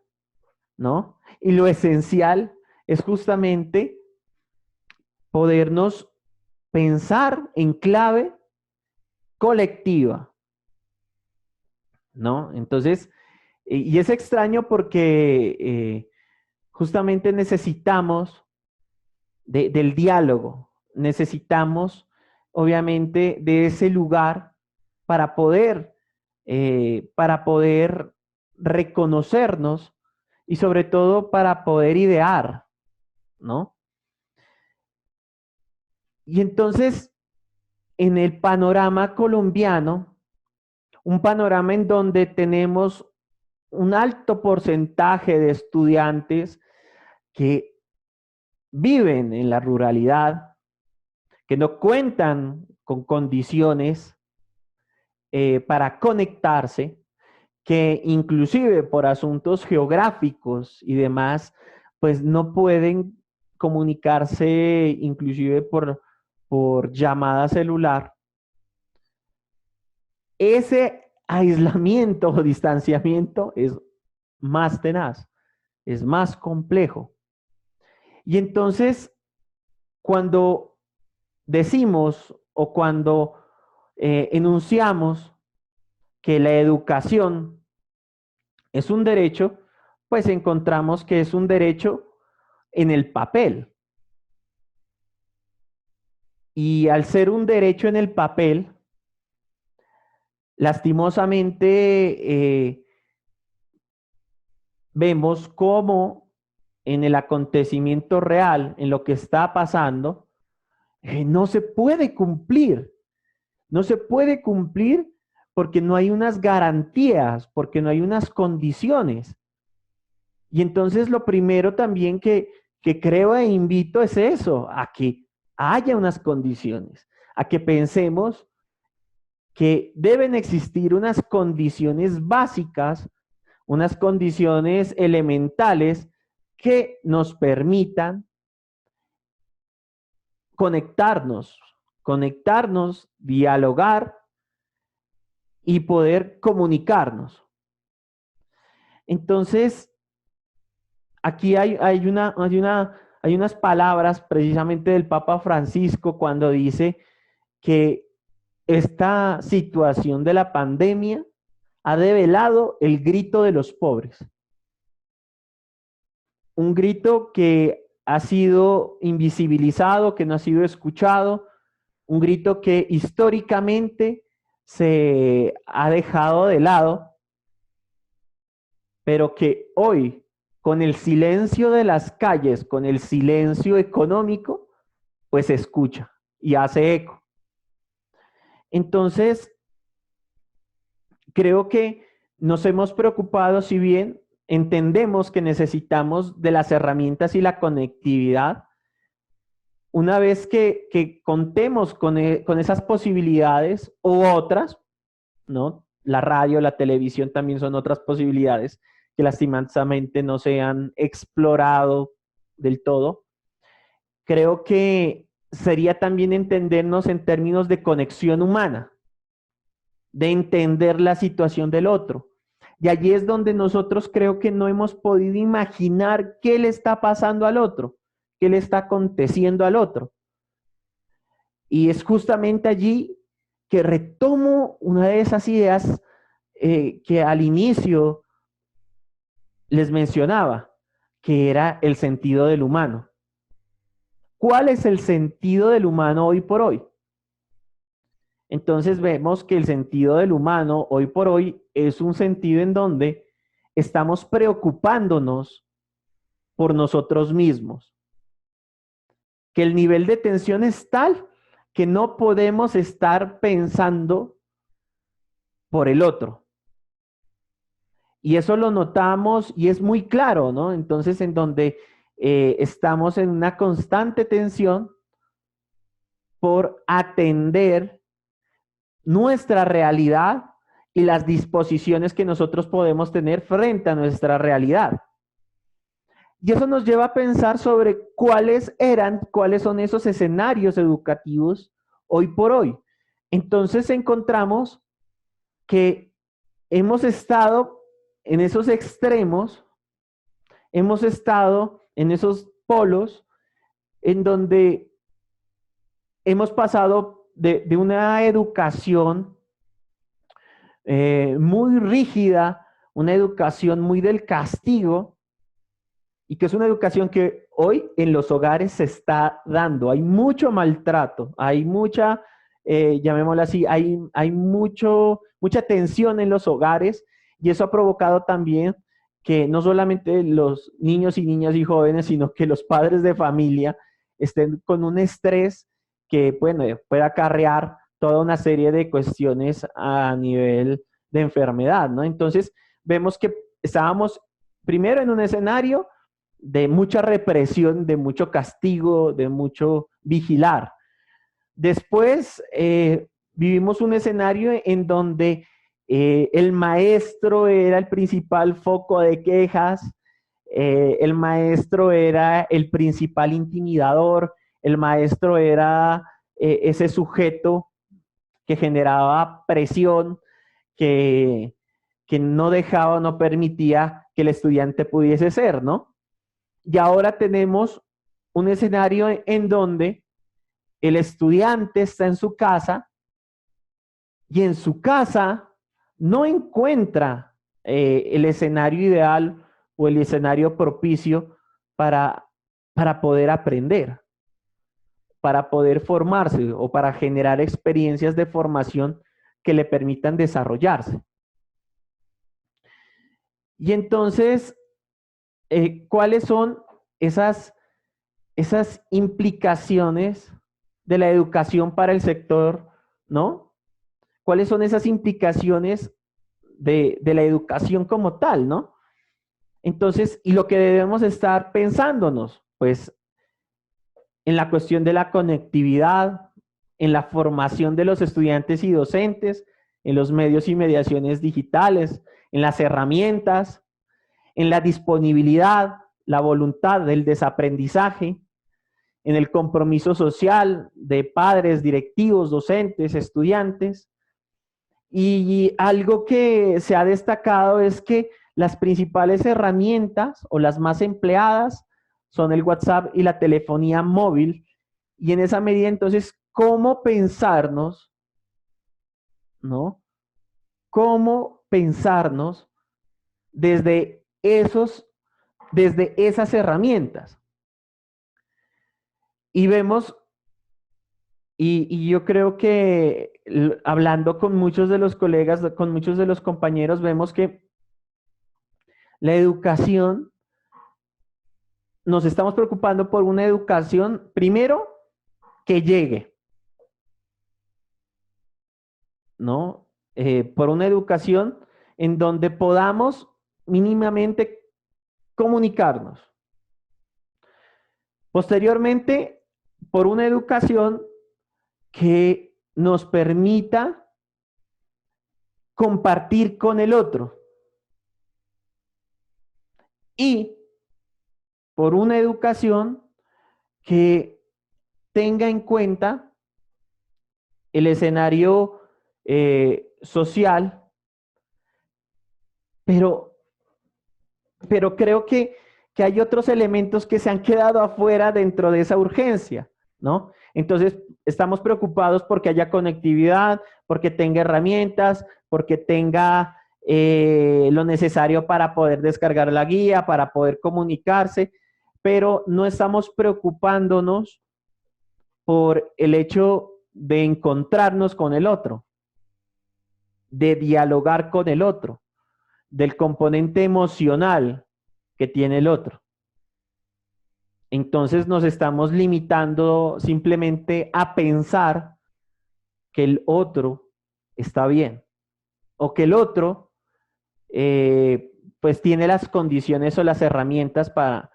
A: ¿no? Y lo esencial es justamente podernos pensar en clave colectiva, ¿no? Entonces, y es extraño porque justamente necesitamos del diálogo, necesitamos obviamente de ese lugar para poder reconocernos y sobre todo para poder idear, ¿no? Y entonces, en el panorama colombiano, un panorama en donde tenemos un alto porcentaje de estudiantes que viven en la ruralidad, que no cuentan con condiciones para conectarse, que inclusive por asuntos geográficos y demás, pues no pueden comunicarse inclusive por llamada celular. Ese aislamiento o distanciamiento es más tenaz, es más complejo. Y entonces, cuando decimos o cuando enunciamos que la educación es un derecho, pues encontramos que es un derecho en el papel. Y al ser un derecho en el papel, lastimosamente vemos cómo en el acontecimiento real, en lo que está pasando, no se puede cumplir. No se puede cumplir porque no hay unas garantías, porque no hay unas condiciones. Y entonces lo primero también que creo e invito es eso, a que haya unas condiciones, a que pensemos que deben existir unas condiciones básicas, unas condiciones elementales que nos permitan conectarnos, dialogar y poder comunicarnos. Entonces, aquí hay unas palabras precisamente del Papa Francisco cuando dice que esta situación de la pandemia ha develado el grito de los pobres. Un grito que ha sido invisibilizado, que no ha sido escuchado, un grito que históricamente se ha dejado de lado, pero que hoy, con el silencio de las calles, con el silencio económico, pues se escucha y hace eco. Entonces, creo que nos hemos preocupado, si bien entendemos que necesitamos de las herramientas y la conectividad, una vez que contemos con esas posibilidades u otras, ¿no? La radio, la televisión también son otras posibilidades que lastimosamente no se han explorado del todo. Creo que sería también entendernos en términos de conexión humana, de entender la situación del otro. Y allí es donde nosotros creo que no hemos podido imaginar qué le está pasando al otro, qué le está aconteciendo al otro. Y es justamente allí que retomo una de esas ideas que al inicio les mencionaba, que era el sentido del humano. ¿Cuál es el sentido del humano hoy por hoy? Entonces vemos que el sentido del humano hoy por hoy es un sentido en donde estamos preocupándonos por nosotros mismos. Que el nivel de tensión es tal que no podemos estar pensando por el otro. Y eso lo notamos y es muy claro, ¿no? Entonces, en donde estamos en una constante tensión por atender nuestra realidad y las disposiciones que nosotros podemos tener frente a nuestra realidad. Y eso nos lleva a pensar sobre cuáles son esos escenarios educativos hoy por hoy. Entonces encontramos que hemos estado en esos extremos, hemos estado en esos polos en donde hemos pasado de una educación muy rígida, una educación muy del castigo, y que es una educación que hoy en los hogares se está dando. Hay mucho maltrato, hay mucha, llamémoslo así, hay mucha tensión en los hogares, y eso ha provocado también que no solamente los niños y niñas y jóvenes, sino que los padres de familia estén con un estrés que, bueno, puede acarrear toda una serie de cuestiones a nivel de enfermedad, ¿no? Entonces, vemos que estábamos primero en un escenario de mucha represión, de mucho castigo, de mucho vigilar. Después vivimos un escenario en donde el maestro era el principal foco de quejas, el maestro era el principal intimidador, el maestro era ese sujeto que generaba presión, que no dejaba, no permitía que el estudiante pudiese ser, ¿no? Y ahora tenemos un escenario en donde el estudiante está en su casa y en su casa no encuentra el escenario ideal o el escenario propicio para poder aprender, para poder formarse o para generar experiencias de formación que le permitan desarrollarse. Y entonces, ¿cuáles son esas implicaciones de la educación para el sector, ¿no? ¿Cuáles son esas implicaciones de la educación como tal, ¿no? Entonces, y lo que debemos estar pensándonos, pues, en la cuestión de la conectividad, en la formación de los estudiantes y docentes, en los medios y mediaciones digitales, en las herramientas, en la disponibilidad, la voluntad del desaprendizaje, en el compromiso social de padres, directivos, docentes, estudiantes. Y algo que se ha destacado es que las principales herramientas o las más empleadas son el WhatsApp y la telefonía móvil. Y en esa medida, entonces, ¿cómo pensarnos, ¿no? ¿Cómo pensarnos desde esas herramientas? Y vemos, y yo creo que hablando con muchos de los colegas, con muchos de los compañeros, vemos que la educación, nos estamos preocupando por una educación, primero, que llegue, ¿no? Por una educación en donde podamos mínimamente comunicarnos. Posteriormente, por una educación que nos permita compartir con el otro. Y por una educación que tenga en cuenta el escenario social, pero creo que hay otros elementos que se han quedado afuera dentro de esa urgencia, ¿no? Entonces, estamos preocupados porque haya conectividad, porque tenga herramientas, porque tenga lo necesario para poder descargar la guía, para poder comunicarse, pero no estamos preocupándonos por el hecho de encontrarnos con el otro, de dialogar con el otro, del componente emocional que tiene el otro. Entonces nos estamos limitando simplemente a pensar que el otro está bien o que el otro pues tiene las condiciones o las herramientas para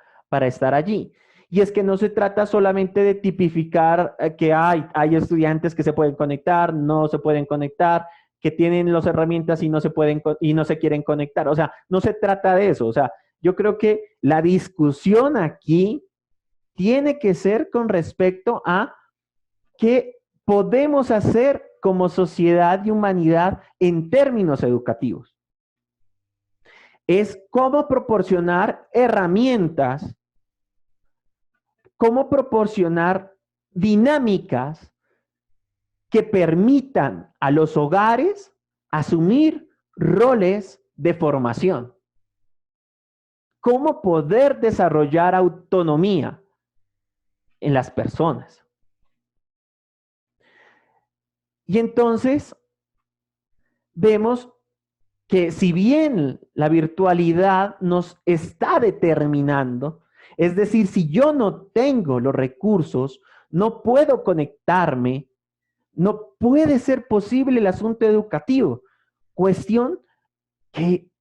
A: estar allí. Y es que no se trata solamente de tipificar que hay estudiantes que se pueden conectar, no se pueden conectar, que tienen las herramientas y no se quieren conectar. O sea, no se trata de eso. O sea, yo creo que la discusión aquí tiene que ser con respecto a qué podemos hacer como sociedad y humanidad en términos educativos. Es cómo proporcionar herramientas, cómo proporcionar dinámicas que permitan a los hogares asumir roles de formación. Cómo poder desarrollar autonomía en las personas. Y entonces vemos que si bien la virtualidad nos está determinando, es decir, si yo no tengo los recursos, no puedo conectarme, no puede ser posible el asunto educativo. Cuestión que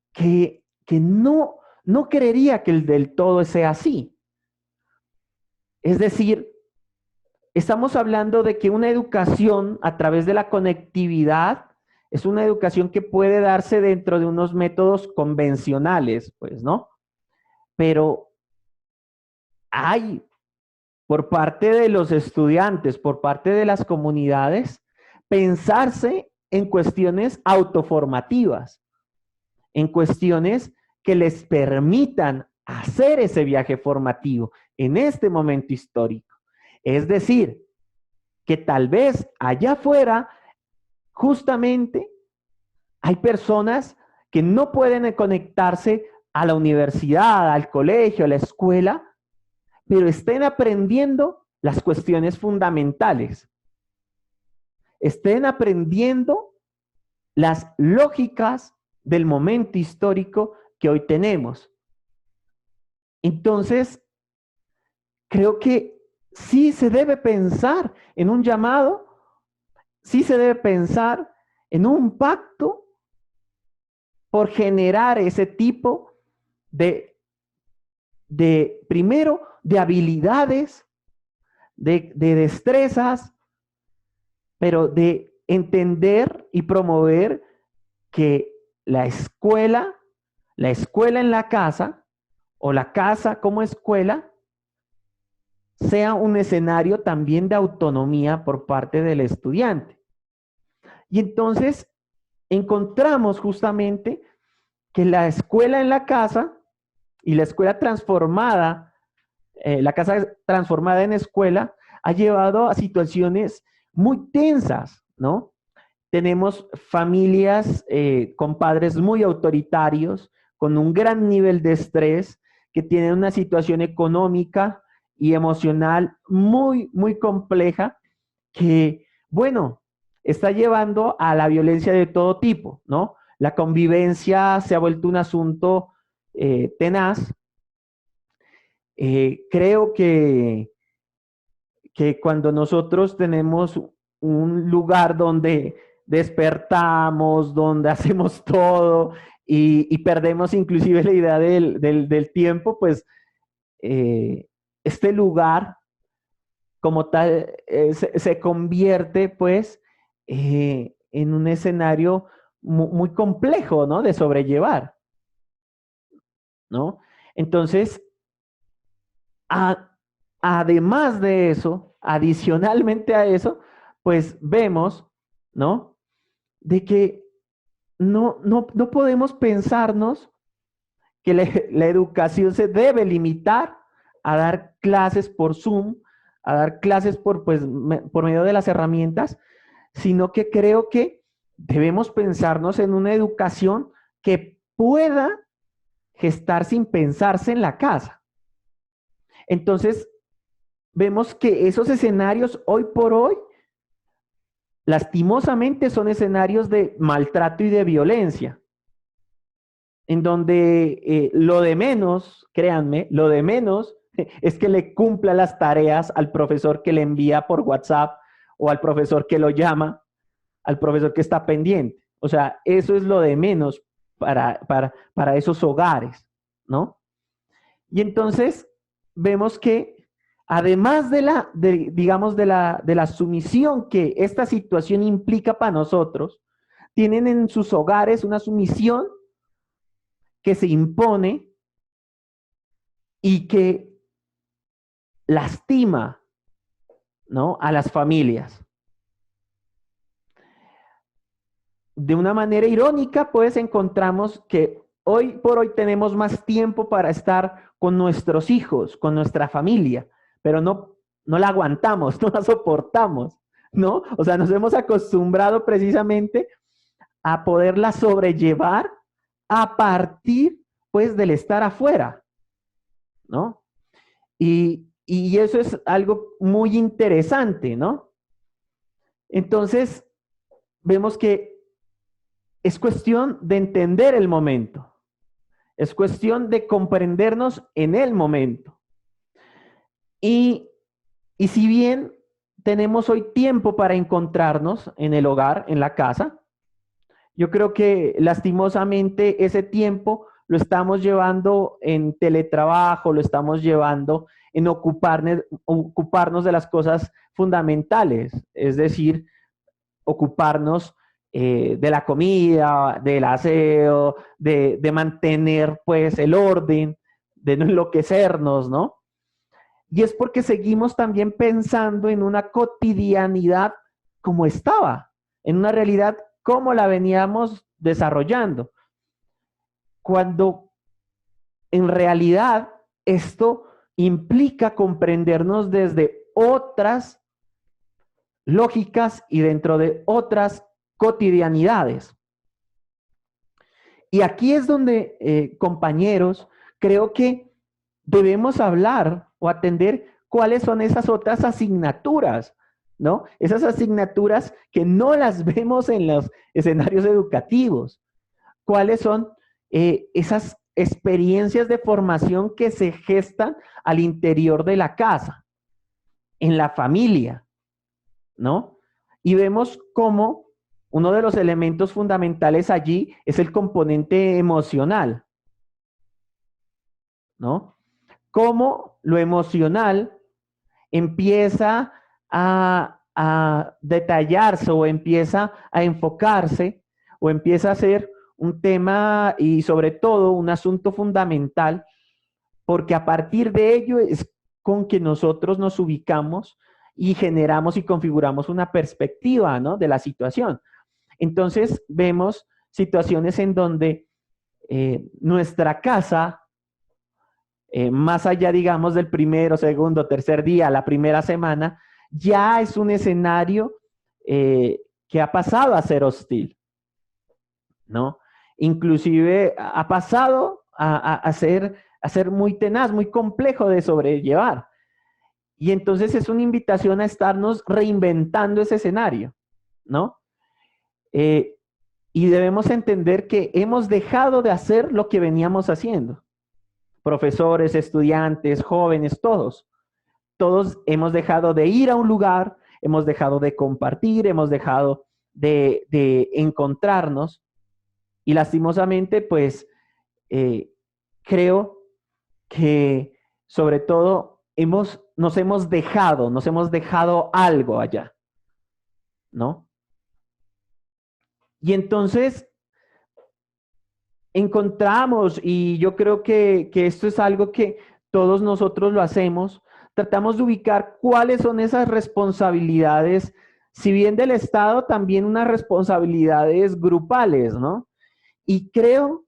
A: que no creería que el del todo sea así. Es decir, estamos hablando de que una educación a través de la conectividad es una educación que puede darse dentro de unos métodos convencionales, pues, ¿no? Pero hay por parte de los estudiantes, por parte de las comunidades, pensarse en cuestiones autoformativas, en cuestiones que les permitan hacer ese viaje formativo en este momento histórico. Es decir, que tal vez allá afuera, justamente, hay personas que no pueden conectarse a la universidad, al colegio, a la escuela, pero estén aprendiendo las cuestiones fundamentales. Estén aprendiendo las lógicas del momento histórico que hoy tenemos. Entonces, creo que sí se debe pensar en un llamado, sí se debe pensar en un pacto por generar ese tipo de primero, de habilidades, de destrezas, pero de entender y promover que la escuela en la casa, o la casa como escuela, sea un escenario también de autonomía por parte del estudiante. Y entonces encontramos justamente que la escuela en la casa y la escuela transformada, la casa transformada en escuela, ha llevado a situaciones muy tensas, ¿no? Tenemos familias con padres muy autoritarios, con un gran nivel de estrés, que tienen una situación económica y emocional muy compleja, que, bueno, está llevando a la violencia de todo tipo, ¿no? La convivencia se ha vuelto un asunto tenaz. Creo que cuando nosotros tenemos un lugar donde despertamos, donde hacemos todo y perdemos inclusive la idea del tiempo, pues este lugar como tal se convierte pues en un escenario muy complejo, ¿no? De sobrellevar, ¿no? Entonces, además de eso, adicionalmente a eso, pues vemos, ¿no? De que no podemos pensarnos que la educación se debe limitar a dar clases por Zoom, a dar clases por medio de las herramientas, sino que creo que debemos pensarnos en una educación que pueda gestar sin pensarse en la casa. Entonces, vemos que esos escenarios hoy por hoy, lastimosamente, son escenarios de maltrato y de violencia, en donde lo de menos, créanme, lo de menos es que le cumpla las tareas al profesor que le envía por WhatsApp o al profesor que lo llama, al profesor que está pendiente. O sea, eso es lo de menos para esos hogares, ¿no? Y entonces vemos que además digamos, de la sumisión que esta situación implica para nosotros, tienen en sus hogares una sumisión que se impone y que lastima, ¿no? A las familias. De una manera irónica, pues encontramos que hoy por hoy tenemos más tiempo para estar con nuestros hijos, con nuestra familia, pero no la aguantamos, no la soportamos, ¿no? O sea, nos hemos acostumbrado precisamente a poderla sobrellevar a partir, pues, del estar afuera, ¿no? Y eso es algo muy interesante, ¿no? Entonces, vemos que es cuestión de entender el momento. Es cuestión de comprendernos en el momento. Y si bien tenemos hoy tiempo para encontrarnos en el hogar, en la casa, yo creo que lastimosamente ese tiempo lo estamos llevando en teletrabajo, lo estamos llevando en ocuparnos de las cosas fundamentales, es decir, ocuparnos de la comida, del aseo, de mantener pues el orden, de no enloquecernos, ¿no? Y es porque seguimos también pensando en una cotidianidad como estaba, en una realidad como la veníamos desarrollando. Cuando en realidad esto implica comprendernos desde otras lógicas y dentro de otras cotidianidades. Y aquí es donde, compañeros, creo que debemos hablar o atender cuáles son esas otras asignaturas, ¿no? Esas asignaturas que no las vemos en los escenarios educativos. ¿Cuáles son esas experiencias de formación que se gestan al interior de la casa, en la familia, ¿no? Y vemos cómo uno de los elementos fundamentales allí es el componente emocional, ¿no? Cómo lo emocional empieza a detallarse o empieza a enfocarse o empieza a ser un tema y sobre todo un asunto fundamental, porque a partir de ello es con que nosotros nos ubicamos y generamos y configuramos una perspectiva, ¿no?, de la situación. Entonces vemos situaciones en donde nuestra casa, más allá, digamos, del primero, segundo, tercer día, la primera semana, ya es un escenario que ha pasado a ser hostil, ¿no? Inclusive ha pasado a ser muy tenaz, muy complejo de sobrellevar. Y entonces es una invitación a estarnos reinventando ese escenario, ¿no? Y debemos entender que hemos dejado de hacer lo que veníamos haciendo. Profesores, estudiantes, jóvenes, todos. Todos hemos dejado de ir a un lugar, hemos dejado de compartir, hemos dejado de encontrarnos. Y lastimosamente, pues, creo que sobre todo nos hemos dejado algo allá, ¿no? Y entonces encontramos, y yo creo que esto es algo que todos nosotros lo hacemos, tratamos de ubicar cuáles son esas responsabilidades, si bien del Estado, también unas responsabilidades grupales, ¿no? Y creo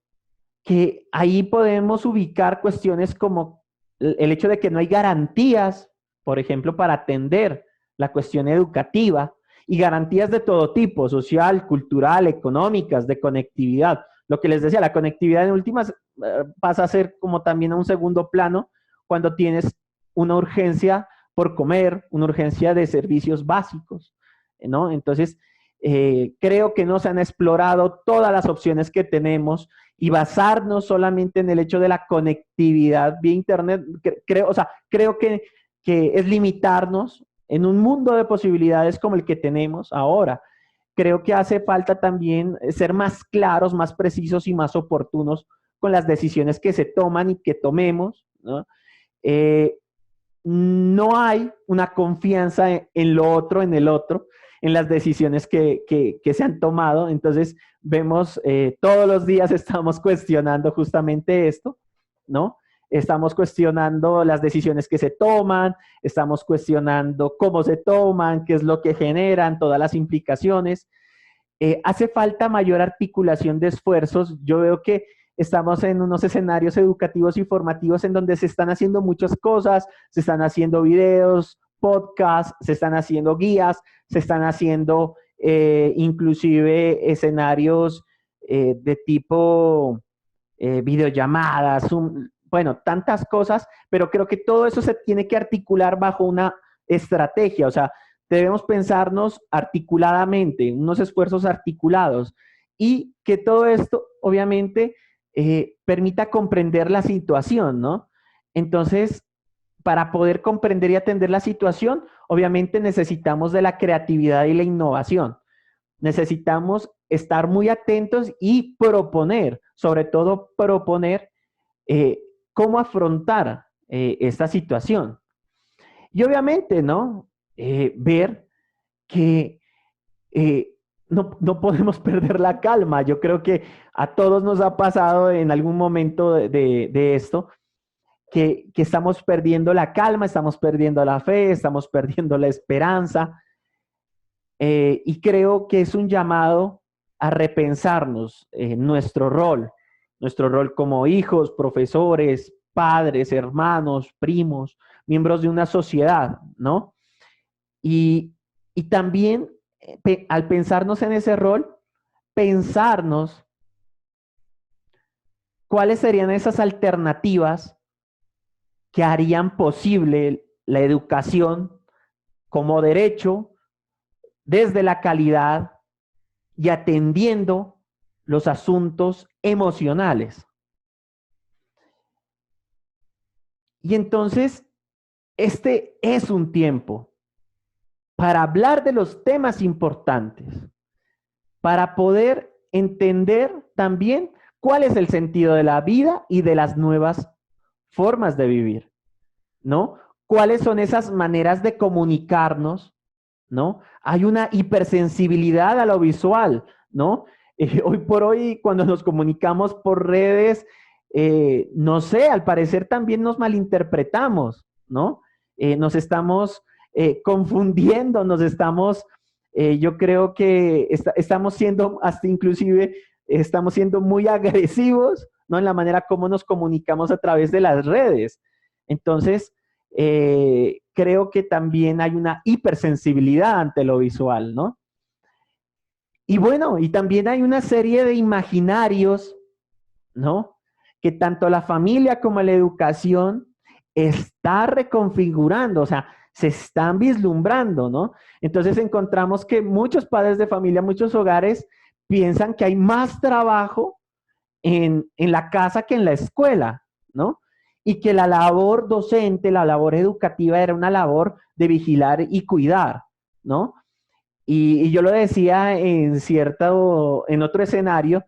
A: que ahí podemos ubicar cuestiones como el hecho de que no hay garantías, por ejemplo, para atender la cuestión educativa, y garantías de todo tipo, social, cultural, económicas, de conectividad. Lo que les decía, la conectividad en últimas pasa a ser como también a un segundo plano cuando tienes una urgencia por comer, una urgencia de servicios básicos, ¿no? Entonces, creo que no se han explorado todas las opciones que tenemos y basarnos solamente en el hecho de la conectividad vía Internet, creo que es limitarnos en un mundo de posibilidades como el que tenemos ahora. Creo que hace falta también ser más claros, más precisos y más oportunos con las decisiones que se toman y que tomemos, ¿no? No hay una confianza en lo otro, en el otro, en las decisiones que se han tomado. Entonces, vemos, todos los días estamos cuestionando justamente esto, ¿no? Estamos cuestionando las decisiones que se toman, estamos cuestionando cómo se toman, qué es lo que generan, todas las implicaciones. Hace falta mayor articulación de esfuerzos. Yo veo que estamos en unos escenarios educativos y formativos en donde se están haciendo muchas cosas, se están haciendo videos, podcasts, se están haciendo guías, se están haciendo inclusive escenarios de tipo videollamadas, Zoom, bueno, tantas cosas, pero creo que todo eso se tiene que articular bajo una estrategia, o sea, debemos pensarnos articuladamente, unos esfuerzos articulados, y que todo esto, obviamente, permita comprender la situación, ¿no? Entonces, para poder comprender y atender la situación, obviamente necesitamos de la creatividad y la innovación. necesitamos estar muy atentos y proponer, sobre todo proponer cómo afrontar esta situación. Y obviamente, ¿no? Ver que no podemos perder la calma. Yo creo que a todos nos ha pasado en algún momento de esto, que estamos perdiendo la calma, estamos perdiendo la fe, estamos perdiendo la esperanza. Y creo que es un llamado a repensarnos nuestro rol como hijos, profesores, padres, hermanos, primos, miembros de una sociedad, ¿no? Y también al pensarnos en ese rol, pensarnos cuáles serían esas alternativas que harían posible la educación como derecho desde la calidad y atendiendo los asuntos emocionales. Y entonces, este es un tiempo para hablar de los temas importantes, para poder entender también cuál es el sentido de la vida y de las nuevas formas de vivir, ¿no? ¿Cuáles son esas maneras de comunicarnos, ¿no? Hay una hipersensibilidad a lo visual, ¿no? Hoy por hoy, cuando nos comunicamos por redes, no sé, al parecer también nos malinterpretamos, ¿no? Nos estamos confundiendo, yo creo que estamos siendo, hasta inclusive, estamos siendo muy agresivos, ¿no? En la manera como nos comunicamos a través de las redes. Entonces, creo que también hay una hipersensibilidad ante lo visual, ¿no? Y bueno, y también hay una serie de imaginarios, ¿no? Que tanto la familia como la educación está reconfigurando, o sea, se están vislumbrando, ¿no? Entonces encontramos que muchos padres de familia, muchos hogares piensan que hay más trabajo en la casa que en la escuela, ¿no? Y que la labor docente, la labor educativa era una labor de vigilar y cuidar, ¿no? Y yo lo decía en otro escenario,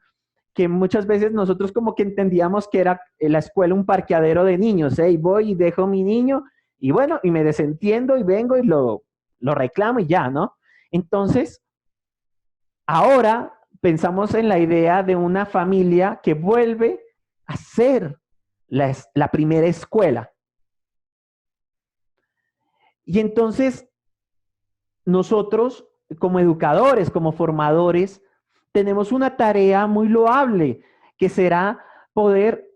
A: que muchas veces nosotros como que entendíamos que era la escuela un parqueadero de niños, ¿eh? Y voy y dejo mi niño y bueno, y me desentiendo y vengo y lo reclamo y ya, ¿no? Entonces, ahora pensamos en la idea de una familia que vuelve a ser la primera escuela. Y entonces, nosotros como educadores, como formadores, tenemos una tarea muy loable, que será poder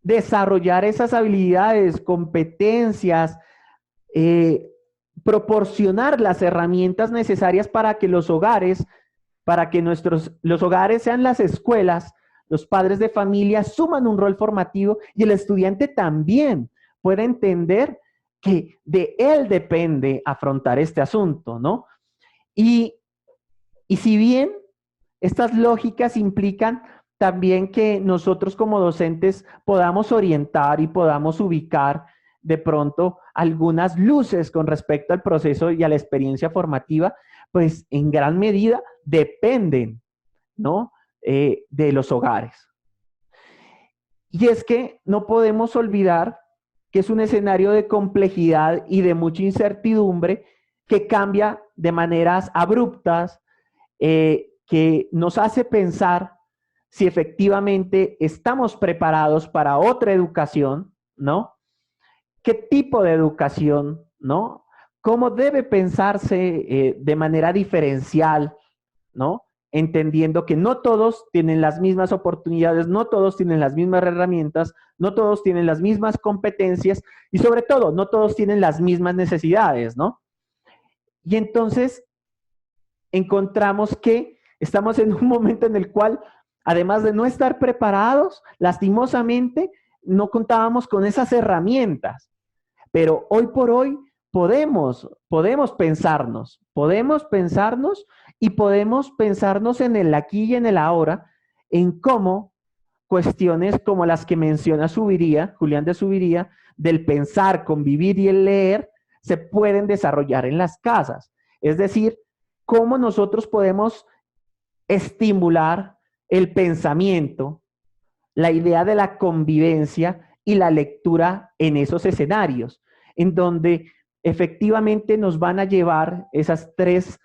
A: desarrollar esas habilidades, competencias, proporcionar las herramientas necesarias para que los hogares, para que los hogares sean las escuelas, los padres de familia suman un rol formativo y el estudiante también puede entender que de él depende afrontar este asunto, ¿no? Y si bien estas lógicas implican también que nosotros como docentes podamos orientar y podamos ubicar de pronto algunas luces con respecto al proceso y a la experiencia formativa, pues en gran medida dependen, ¿no? De los hogares. Y es que no podemos olvidar que es un escenario de complejidad y de mucha incertidumbre que cambia de maneras abruptas, que nos hace pensar si efectivamente estamos preparados para otra educación, ¿no? ¿Qué tipo de educación, ¿no? ¿Cómo debe pensarse de manera diferencial, ¿no? Entendiendo que no todos tienen las mismas oportunidades, no todos tienen las mismas herramientas, no todos tienen las mismas competencias y sobre todo, no todos tienen las mismas necesidades, ¿no? Y entonces encontramos que estamos en un momento en el cual, además de no estar preparados, lastimosamente, no contábamos con esas herramientas. Pero hoy por hoy podemos pensarnos y podemos pensarnos en el aquí y en el ahora, en cómo cuestiones como las que menciona Julián de Subiría, del pensar, convivir y el leer, se pueden desarrollar en las casas. Es decir, cómo nosotros podemos estimular el pensamiento, la idea de la convivencia y la lectura en esos escenarios, en donde efectivamente nos van a llevar esas tres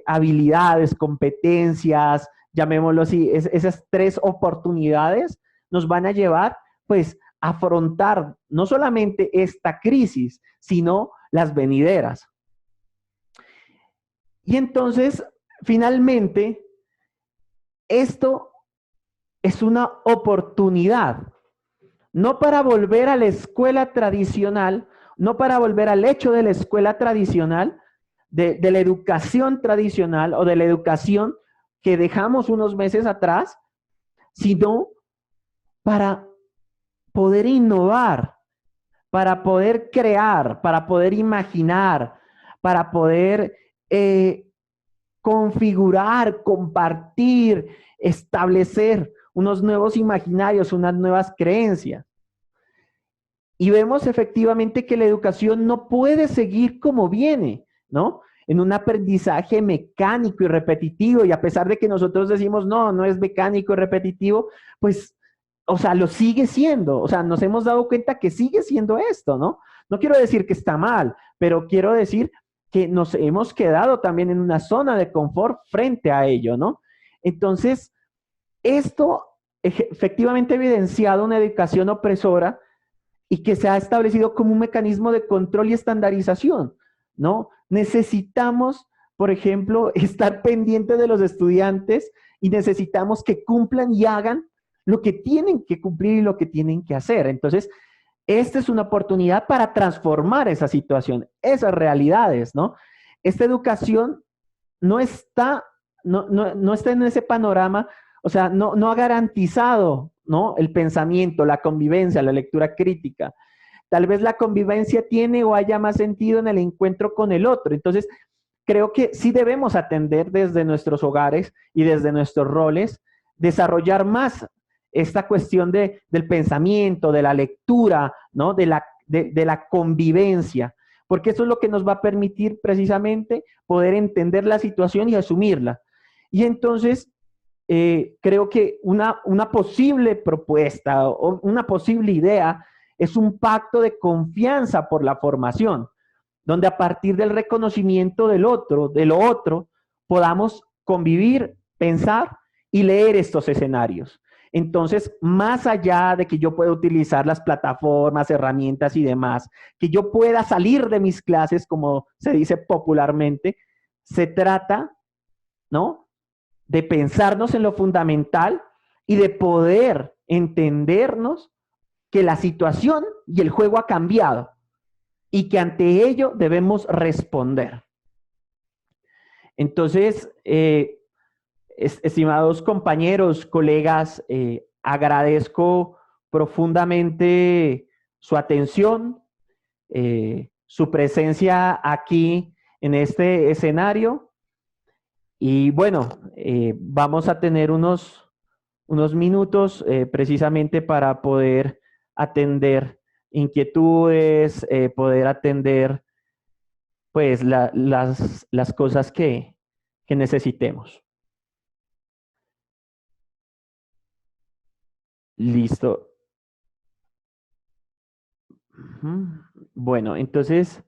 A: habilidades, competencias, llamémoslo así, esas tres oportunidades nos van a llevar pues a afrontar no solamente esta crisis, sino las venideras. Y entonces, finalmente, esto es una oportunidad, no para volver a la escuela tradicional, no para volver al hecho de la escuela tradicional, de la educación tradicional o de la educación que dejamos unos meses atrás, sino para poder innovar, para poder crear, para poder imaginar, para poder configurar, compartir, establecer unos nuevos imaginarios, unas nuevas creencias. Y vemos efectivamente que la educación no puede seguir como viene, ¿no? En un aprendizaje mecánico y repetitivo, y a pesar de que nosotros decimos, no, no es mecánico y repetitivo, pues, o sea, lo sigue siendo, o sea, nos hemos dado cuenta que sigue siendo esto, ¿no? No quiero decir que está mal, pero quiero decir que nos hemos quedado también en una zona de confort frente a ello, ¿no? Entonces, esto efectivamente ha evidenciado una educación opresora y que se ha establecido como un mecanismo de control y estandarización, ¿no? Necesitamos, por ejemplo, estar pendientes de los estudiantes y necesitamos que cumplan y hagan lo que tienen que cumplir y lo que tienen que hacer. Entonces, esta es una oportunidad para transformar esa situación, esas realidades, ¿no? Esta educación no está, no está en ese panorama, o sea, no ha garantizado, ¿no? El pensamiento, la convivencia, la lectura crítica. Tal vez la convivencia tiene o haya más sentido en el encuentro con el otro. Entonces, creo que sí debemos atender desde nuestros hogares y desde nuestros roles, desarrollar más esta cuestión del pensamiento, de la lectura, ¿no? De la convivencia, porque eso es lo que nos va a permitir precisamente poder entender la situación y asumirla. Y entonces, creo que una posible propuesta o una posible idea es un pacto de confianza por la formación, donde a partir del reconocimiento del otro, de lo otro, podamos convivir, pensar y leer estos escenarios. Entonces, más allá de que yo pueda utilizar las plataformas, herramientas y demás, que yo pueda salir de mis clases, como se dice popularmente, se trata, ¿no?, de pensarnos en lo fundamental y de poder entendernos que la situación y el juego ha cambiado y que ante ello debemos responder. Entonces, estimados compañeros, colegas, agradezco profundamente su atención, su presencia aquí en este escenario. Y bueno, vamos a tener unos minutos precisamente para poder atender inquietudes, poder atender pues las cosas que necesitemos. Listo. Bueno, entonces,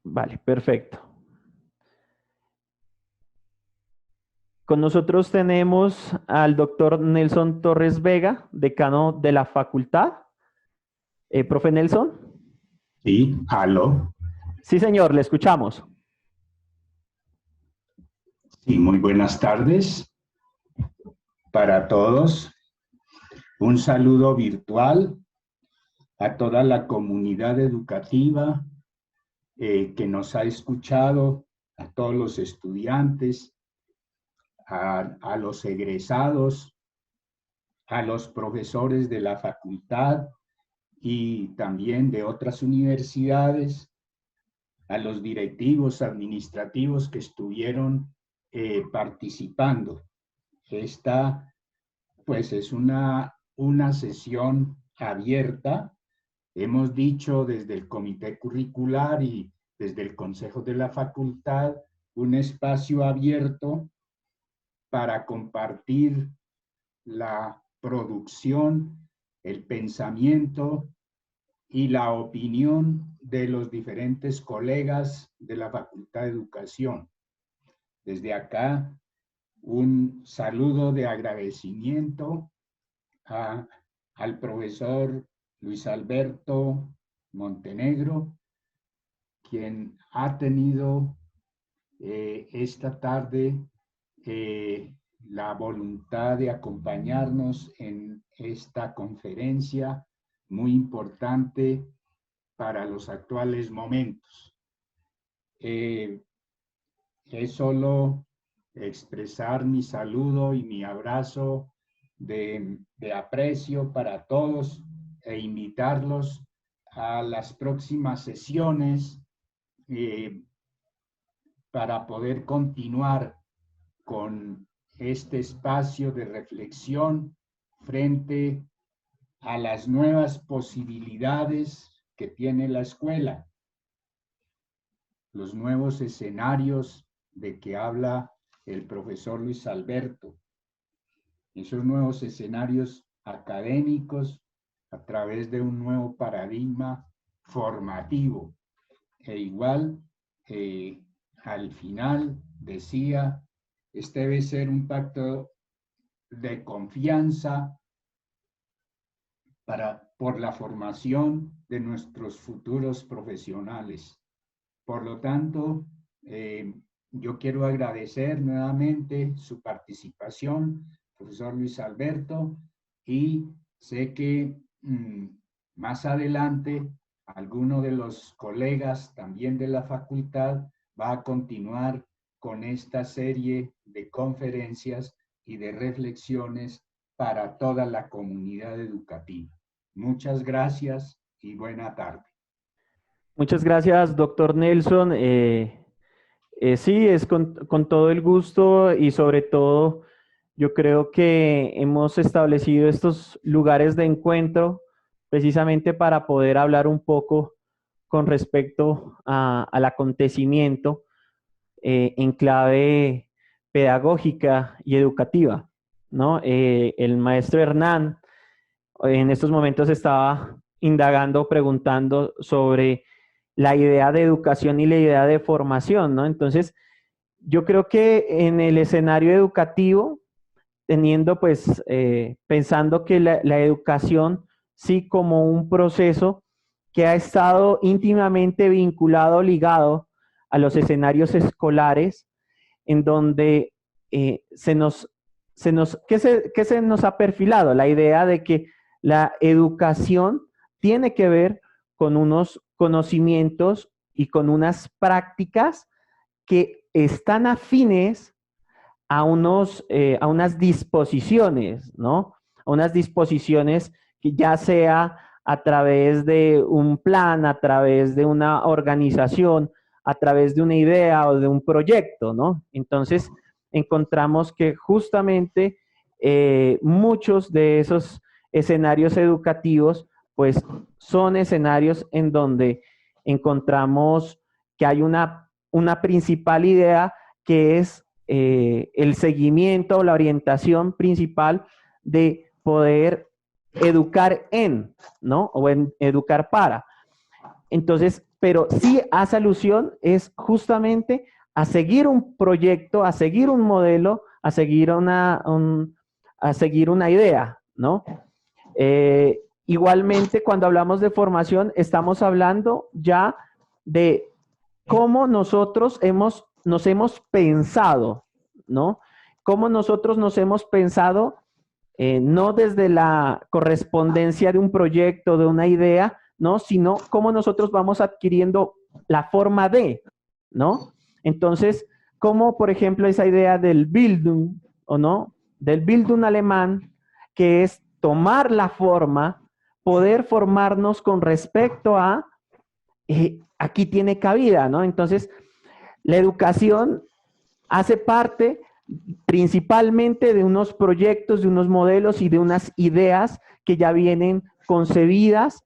A: vale, perfecto. Con nosotros tenemos al doctor Nelson Torres Vega, decano de la facultad. Profe Nelson.
B: Sí, aló.
A: Sí, señor, le escuchamos.
B: Sí, muy buenas tardes para todos. Un saludo virtual a toda la comunidad educativa que nos ha escuchado, a todos los estudiantes, a los egresados, a los profesores de la facultad y también de otras universidades, a los directivos administrativos que estuvieron participando. Esta, pues, es una sesión abierta. Hemos dicho desde el comité curricular y desde el Consejo de la Facultad, un espacio abierto para compartir la producción, el pensamiento y la opinión de los diferentes colegas de la Facultad de Educación. Desde acá, un saludo de agradecimiento al profesor Luis Alberto Montenegro, quien ha tenido esta tarde la voluntad de acompañarnos en esta conferencia muy importante para los actuales momentos. Es solo expresar mi saludo y mi abrazo de aprecio para todos e invitarlos a las próximas sesiones para poder continuar con este espacio de reflexión frente a las nuevas posibilidades que tiene la escuela, los nuevos escenarios de que habla el profesor Luis Alberto, esos nuevos escenarios académicos a través de un nuevo paradigma formativo. E igual, al final decía, este debe ser un pacto de confianza por la formación de nuestros futuros profesionales. Por lo tanto, yo quiero agradecer nuevamente su participación, profesor Luis Alberto, y sé que más adelante alguno de los colegas también de la facultad va a continuar con esta serie de conferencias y de reflexiones para toda la comunidad educativa. Muchas gracias y buena tarde.
A: Muchas gracias, doctor Nelson. Sí, es con todo el gusto y sobre todo yo creo que hemos establecido estos lugares de encuentro precisamente para poder hablar un poco con respecto al acontecimiento en clave pedagógica y educativa, ¿no? El maestro Hernán en estos momentos estaba indagando, preguntando sobre la idea de educación y la idea de formación, ¿no? Entonces, yo creo que en el escenario educativo, teniendo pues, pensando que la educación, sí, como un proceso que ha estado íntimamente vinculado, ligado a los escenarios escolares, en donde ¿qué se nos ha perfilado? La idea de que la educación tiene que ver con unos conocimientos y con unas prácticas que están afines a unas disposiciones, ¿no? A unas disposiciones que ya sea a través de un plan, a través de una organización, a través de una idea o de un proyecto, ¿no? Entonces, encontramos que justamente muchos de esos escenarios educativos, pues, son escenarios en donde encontramos que hay una principal idea que es el seguimiento o la orientación principal de poder educar en, ¿no? O en educar para. Entonces, pero sí hace alusión es justamente a seguir un proyecto, a seguir un modelo, a seguir una idea, ¿no? Igualmente, cuando hablamos de formación, estamos hablando ya de cómo nosotros nos hemos pensado, ¿no? Cómo nosotros nos hemos pensado, no desde la correspondencia de un proyecto, de una idea, ¿no? Sino cómo nosotros vamos adquiriendo la forma de, ¿no? Entonces, como por ejemplo esa idea del Bildung, ¿o no? Del Bildung alemán, que es tomar la forma, poder formarnos con respecto a aquí tiene cabida, ¿no? Entonces, la educación hace parte principalmente de unos proyectos, de unos modelos y de unas ideas que ya vienen concebidas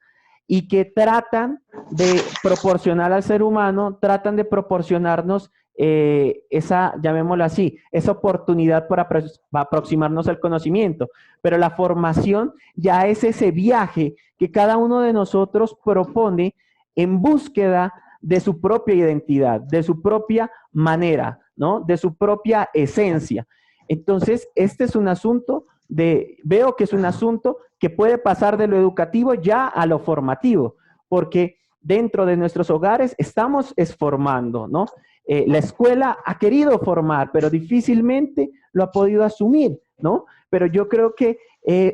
A: y que tratan de proporcionar al ser humano, tratan de proporcionarnos esa, llamémoslo así, esa oportunidad para aproximarnos al conocimiento. Pero la formación ya es ese viaje que cada uno de nosotros propone en búsqueda de su propia identidad, de su propia manera, ¿no? De su propia esencia. Entonces, este es un asunto veo que es un asunto que puede pasar de lo educativo ya a lo formativo, porque dentro de nuestros hogares estamos formando, ¿no? La escuela ha querido formar, pero difícilmente lo ha podido asumir, ¿no? Pero yo creo que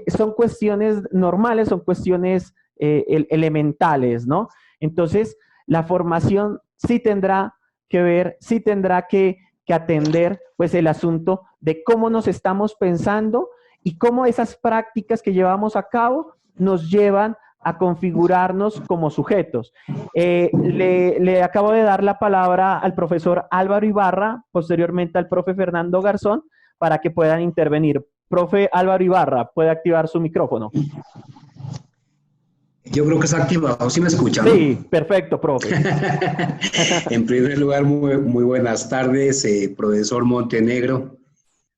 A: son cuestiones normales, son cuestiones elementales, ¿no? Entonces, la formación sí tendrá que ver, sí tendrá que atender, pues, el asunto de cómo nos estamos pensando y cómo esas prácticas que llevamos a cabo nos llevan a configurarnos como sujetos. Le acabo de dar la palabra al profesor Álvaro Ibarra, posteriormente al profe Fernando Garzón, para que puedan intervenir. Profe Álvaro Ibarra, puede activar su micrófono.
C: Yo creo que está activado, ¿sí me escuchan?
A: Sí, perfecto, profe.
C: En primer lugar, muy buenas tardes, profesor Montenegro.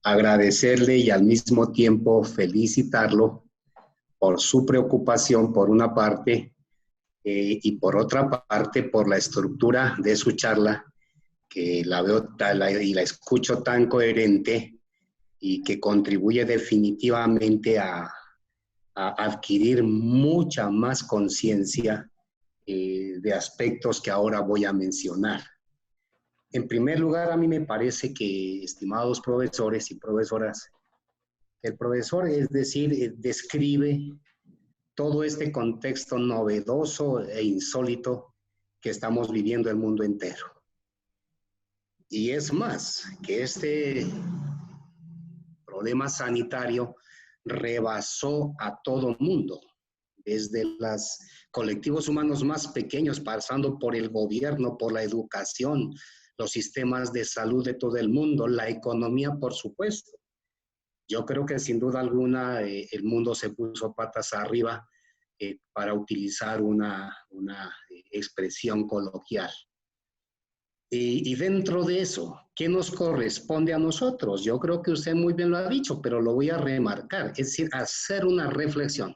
C: Agradecerle y al mismo tiempo felicitarlo por su preocupación, por una parte, y por otra parte, por la estructura de su charla, que la veo y la escucho tan coherente y que contribuye definitivamente a adquirir mucha más conciencia de aspectos que ahora voy a mencionar. En primer lugar, a mí me parece que, estimados profesores y profesoras, el profesor, es decir, describe todo este contexto novedoso e insólito que estamos viviendo el mundo entero. Y es más, que este problema sanitario rebasó a todo mundo, desde los colectivos humanos más pequeños, pasando por el gobierno, por la educación, los sistemas de salud de todo el mundo, la economía, por supuesto. Yo creo que sin duda alguna el mundo se puso patas arriba, para utilizar una expresión coloquial. Y dentro de eso, ¿qué nos corresponde a nosotros? Yo creo que usted muy bien lo ha dicho, pero lo voy a remarcar, es decir, hacer una reflexión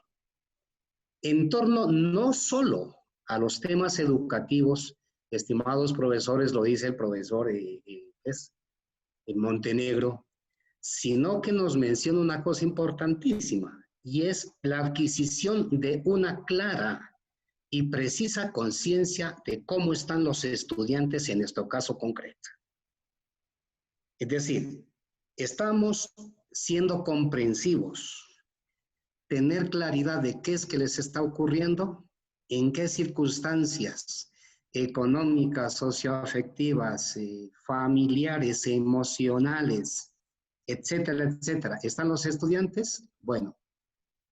C: en torno no solo a los temas educativos, estimados profesores, lo dice el profesor Montenegro, sino que nos menciona una cosa importantísima, y es la adquisición de una clara y precisa conciencia de cómo están los estudiantes en nuestro caso concreto. Es decir, estamos siendo comprensivos, tener claridad de qué es que les está ocurriendo, en qué circunstancias económicas, socioafectivas, familiares, emocionales, etcétera, etcétera, ¿están los estudiantes? Bueno,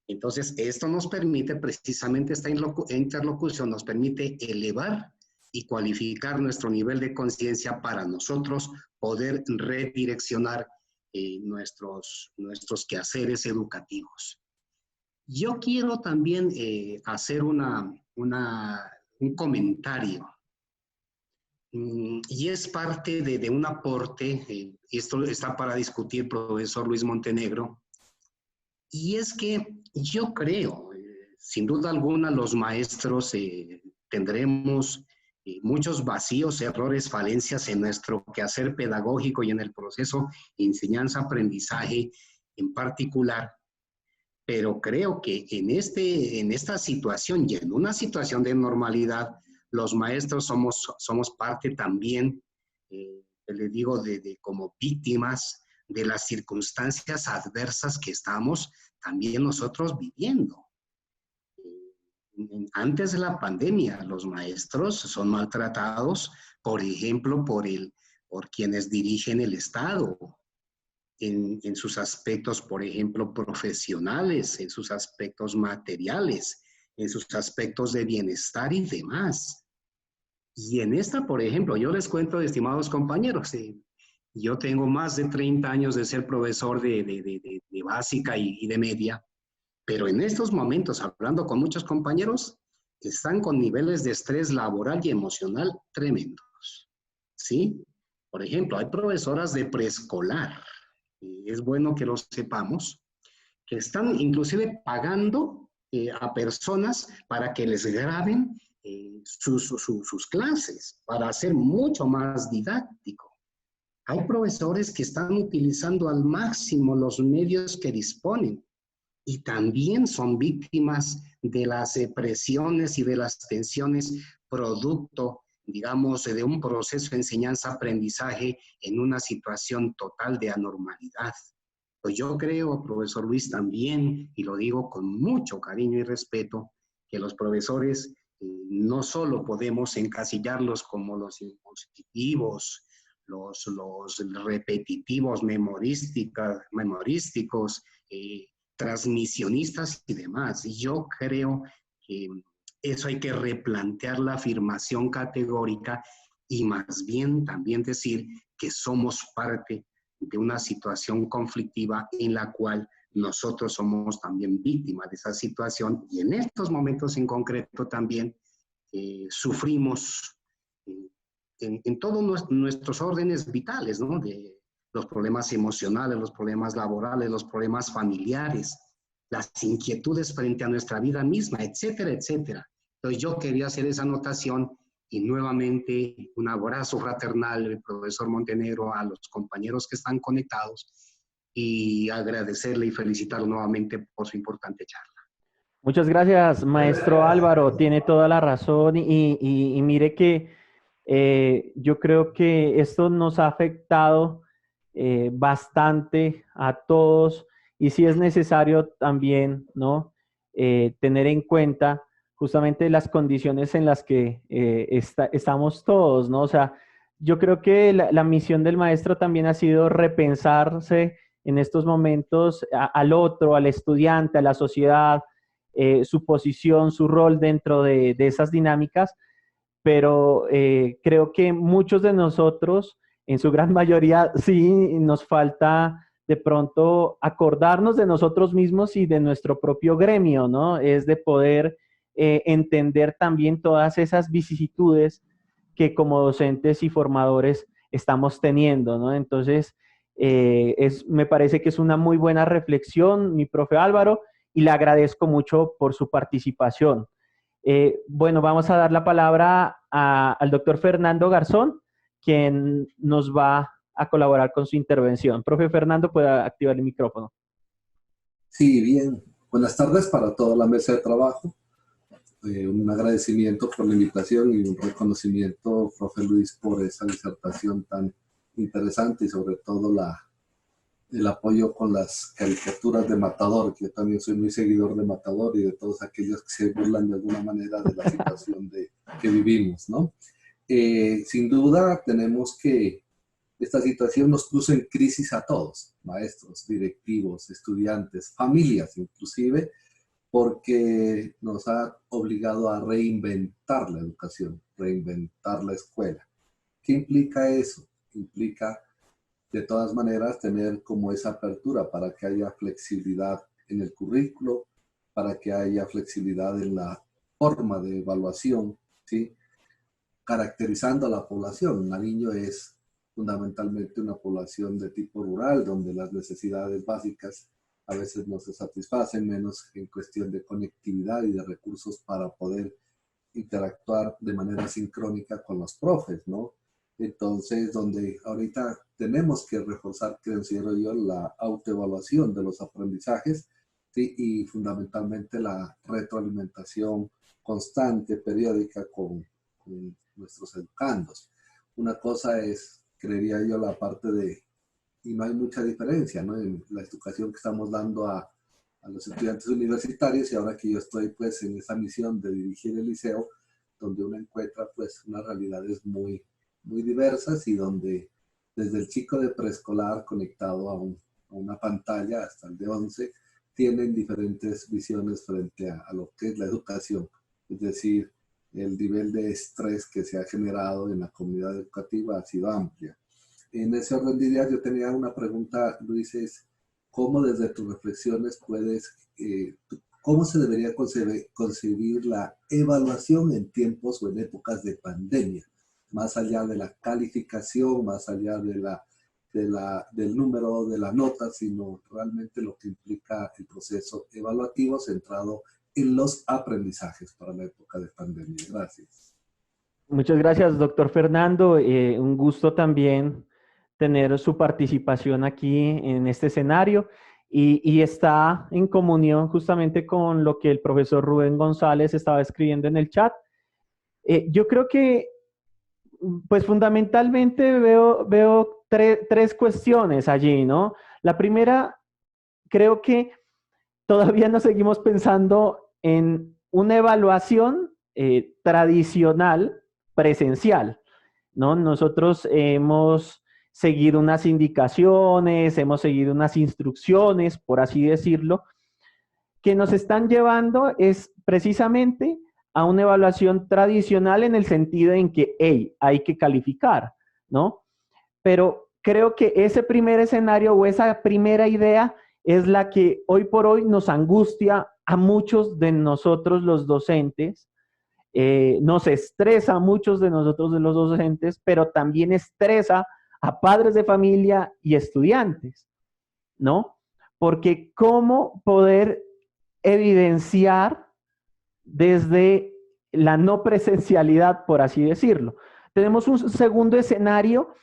C: entonces esto nos permite, precisamente esta interlocución nos permite elevar y cualificar nuestro nivel de conciencia para nosotros poder redireccionar nuestros quehaceres educativos. Yo quiero también hacer un comentario. Y es parte de un aporte, esto está para discutir profesor Luis Montenegro, y es que yo creo, sin duda alguna, los maestros tendremos muchos vacíos, errores, falencias en nuestro quehacer pedagógico y en el proceso enseñanza-aprendizaje en particular, pero creo que en esta situación y en una situación de normalidad, los maestros somos parte también, le digo, como víctimas de las circunstancias adversas que estamos también nosotros viviendo. Antes de la pandemia, los maestros son maltratados, por ejemplo, por quienes dirigen el Estado, en sus aspectos, por ejemplo, profesionales, en sus aspectos materiales, en sus aspectos de bienestar y demás. Y en esta, por ejemplo, yo les cuento, estimados compañeros, yo tengo más de 30 años de ser profesor de básica y de media, pero en estos momentos, hablando con muchos compañeros, están con niveles de estrés laboral y emocional tremendos, ¿sí? Por ejemplo, hay profesoras de preescolar, es bueno que lo sepamos, que están inclusive pagando a personas para que les graben sus clases, para hacer mucho más didáctico. Hay profesores que están utilizando al máximo los medios que disponen y también son víctimas de las presiones y de las tensiones producto, digamos, de un proceso de enseñanza-aprendizaje en una situación total de anormalidad. Pues yo creo, profesor Luis, también, y lo digo con mucho cariño y respeto, que los profesores no solo podemos encasillarlos como los impositivos, los repetitivos memorísticos, transmisionistas y demás. Y yo creo que eso hay que replantear la afirmación categórica y más bien también decir que somos parte de una situación conflictiva en la cual nosotros somos también víctimas de esa situación y en estos momentos en concreto también sufrimos en todos nuestros órdenes vitales, ¿no? De los problemas emocionales, los problemas laborales, los problemas familiares, las inquietudes frente a nuestra vida misma, etcétera, etcétera. Entonces yo quería hacer esa anotación y nuevamente un abrazo fraternal, profesor Montenegro, a los compañeros que están conectados y agradecerle y felicitarlo nuevamente por su importante charla.
A: Muchas gracias, maestro Álvaro. Tiene toda la razón y mire que yo creo que esto nos ha afectado bastante a todos y sí es necesario también, ¿no? Tener en cuenta justamente las condiciones en las que estamos todos, ¿no? O sea, yo creo que la misión del maestro también ha sido repensarse en estos momentos al otro, al estudiante, a la sociedad, su posición, su rol dentro de esas dinámicas, pero creo que muchos de nosotros, en su gran mayoría, sí nos falta de pronto acordarnos de nosotros mismos y de nuestro propio gremio, ¿no? Es de poder entender también todas esas vicisitudes que como docentes y formadores estamos teniendo, ¿no? Entonces, me parece que es una muy buena reflexión, mi profe Álvaro, y le agradezco mucho por su participación. Bueno, vamos a dar la palabra al doctor Fernando Garzón, quien nos va a colaborar con su intervención. Profe Fernando, puede activar el micrófono.
D: Sí, bien. Buenas tardes para toda la mesa de trabajo. Un agradecimiento por la invitación y un reconocimiento, profe Luis, por esa disertación tan interesante y sobre todo el apoyo con las caricaturas de Matador, que yo también soy muy seguidor de Matador y de todos aquellos que se burlan de alguna manera de la situación que vivimos, ¿no? Sin duda tenemos que esta situación nos puso en crisis a todos, maestros, directivos, estudiantes, familias inclusive, porque nos ha obligado a reinventar la educación, reinventar la escuela. ¿Qué implica eso? Implica, de todas maneras, tener como esa apertura para que haya flexibilidad en el currículo, para que haya flexibilidad en la forma de evaluación, ¿sí? Caracterizando a la población. Nariño es fundamentalmente una población de tipo rural, donde las necesidades básicas a veces no se satisfacen, menos en cuestión de conectividad y de recursos para poder interactuar de manera sincrónica con los profes, ¿no? Entonces, donde ahorita tenemos que reforzar, considero yo, la autoevaluación de los aprendizajes, ¿sí? Y fundamentalmente la retroalimentación constante, periódica con nuestros educandos. Una cosa es, creería yo, la parte de, y no hay mucha diferencia, ¿no? En la educación que estamos dando a los estudiantes universitarios y ahora que yo estoy pues en esa misión de dirigir el liceo, donde uno encuentra pues unas realidades muy diversas y donde desde el chico de preescolar conectado a una pantalla hasta el de 11 tienen diferentes visiones frente a lo que es la educación, es decir, el nivel de estrés que se ha generado en la comunidad educativa ha sido amplia. En ese orden de ideas yo tenía una pregunta, Luis, es ¿cómo desde tus reflexiones puedes ¿Cómo se debería concebir la evaluación en tiempos o en épocas de pandemia? Más allá de la calificación, más allá del número de la nota, sino realmente lo que implica el proceso evaluativo centrado en los aprendizajes para la época de pandemia. Gracias.
A: Muchas gracias, doctor Fernando. Un gusto también tener su participación aquí en este escenario y está en comunión justamente con lo que el profesor Rubén González estaba escribiendo en el chat. Yo creo que, pues fundamentalmente veo tres cuestiones allí, ¿no? La primera, creo que todavía nos seguimos pensando en una evaluación tradicional, presencial, ¿no? Nosotros hemos seguido unas indicaciones, hemos seguido unas instrucciones, por así decirlo, que nos están llevando es precisamente a una evaluación tradicional en el sentido en que, hey, hay que calificar, ¿no? Pero creo que ese primer escenario o esa primera idea es la que hoy por hoy nos angustia a muchos de nosotros los docentes, nos estresa a muchos de nosotros de los docentes, pero también estresa a padres de familia y estudiantes, ¿no? Porque cómo poder evidenciar desde la no presencialidad, por así decirlo. Tenemos un segundo escenario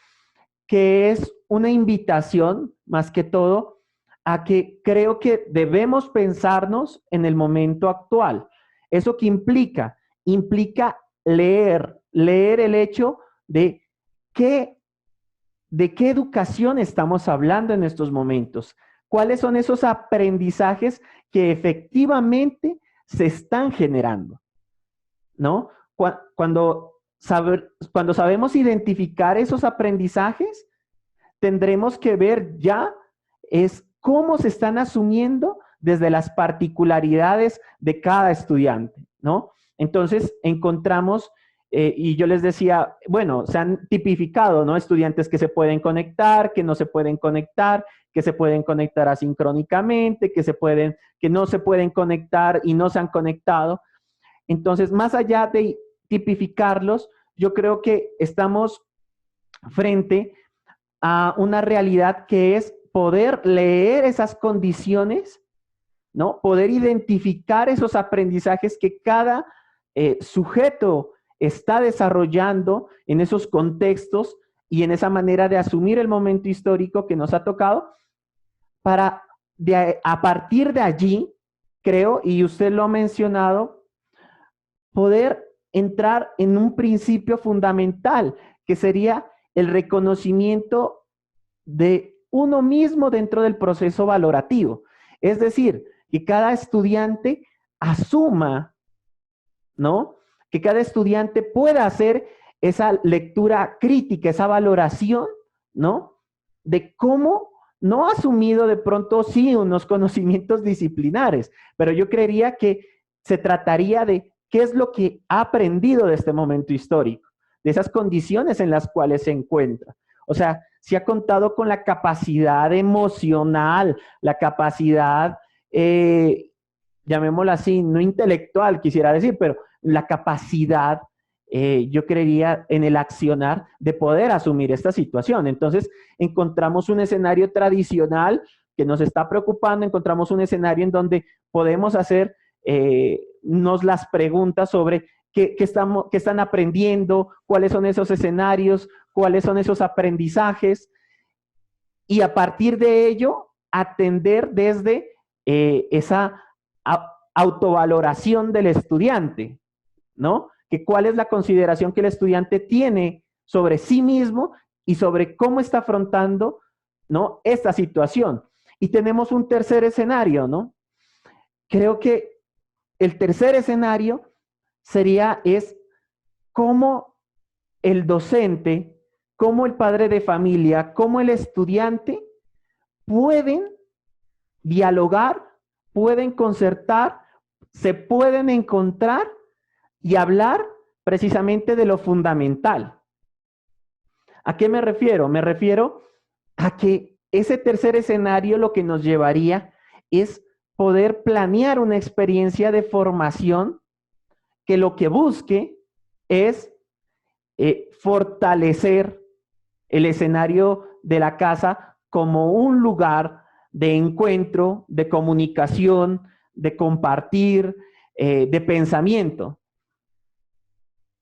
A: que es una invitación, más que todo, a que creo que debemos pensarnos en el momento actual. ¿Eso qué implica? Implica leer el hecho de qué educación estamos hablando en estos momentos. ¿Cuáles son esos aprendizajes que efectivamente se están generando? ¿No? Cuando sabemos identificar esos aprendizajes, tendremos que ver ya es cómo se están asumiendo desde las particularidades de cada estudiante, ¿no? Entonces, encontramos, y yo les decía, bueno, se han tipificado, ¿no? Estudiantes que se pueden conectar, que no se pueden conectar, que se pueden conectar asincrónicamente, que no se pueden conectar y no se han conectado. Entonces, más allá de tipificarlos, yo creo que estamos frente a una realidad que es poder leer esas condiciones, ¿no? Poder identificar esos aprendizajes que cada sujeto está desarrollando en esos contextos y en esa manera de asumir el momento histórico que nos ha tocado, para a partir de allí, creo, y usted lo ha mencionado, poder entrar en un principio fundamental, que sería el reconocimiento de uno mismo dentro del proceso valorativo. Es decir, que cada estudiante asuma, ¿no? Que cada estudiante pueda hacer esa lectura crítica, esa valoración, ¿no? De cómo no ha asumido de pronto, sí, unos conocimientos disciplinares, pero yo creería que se trataría de qué es lo que ha aprendido de este momento histórico, de esas condiciones en las cuales se encuentra. O sea, si ha contado con la capacidad emocional, la capacidad, llamémosla así, no intelectual, quisiera decir, pero la capacidad, yo creería, en el accionar de poder asumir esta situación. Entonces, encontramos un escenario tradicional que nos está preocupando, encontramos un escenario en donde podemos hacer nos las preguntas sobre qué están aprendiendo, cuáles son esos escenarios, cuáles son esos aprendizajes, y a partir de ello, atender desde esa autovaloración del estudiante, ¿no? Que cuál es la consideración que el estudiante tiene sobre sí mismo y sobre cómo está afrontando, ¿no?, esta situación. Y tenemos un tercer escenario, ¿no? Creo que el tercer escenario es cómo el docente, cómo el padre de familia, cómo el estudiante pueden dialogar, pueden concertar, se pueden encontrar y hablar precisamente de lo fundamental. ¿A qué me refiero? Me refiero a que ese tercer escenario lo que nos llevaría es poder planear una experiencia de formación que lo que busque es fortalecer el escenario de la casa como un lugar de encuentro, de comunicación, de compartir, de pensamiento.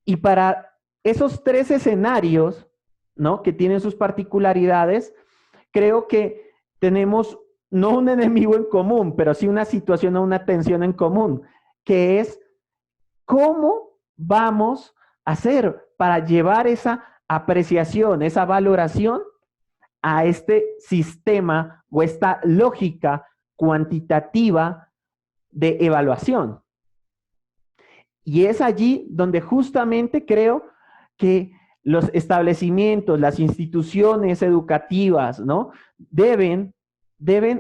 A: Y para esos tres escenarios, ¿no?, que tienen sus particularidades, creo que tenemos no un enemigo en común, pero sí una situación o una tensión en común, que es cómo vamos a hacer para llevar esa apreciación, esa valoración a este sistema o esta lógica cuantitativa de evaluación. Y es allí donde justamente creo que los establecimientos, las instituciones educativas, ¿no?, deben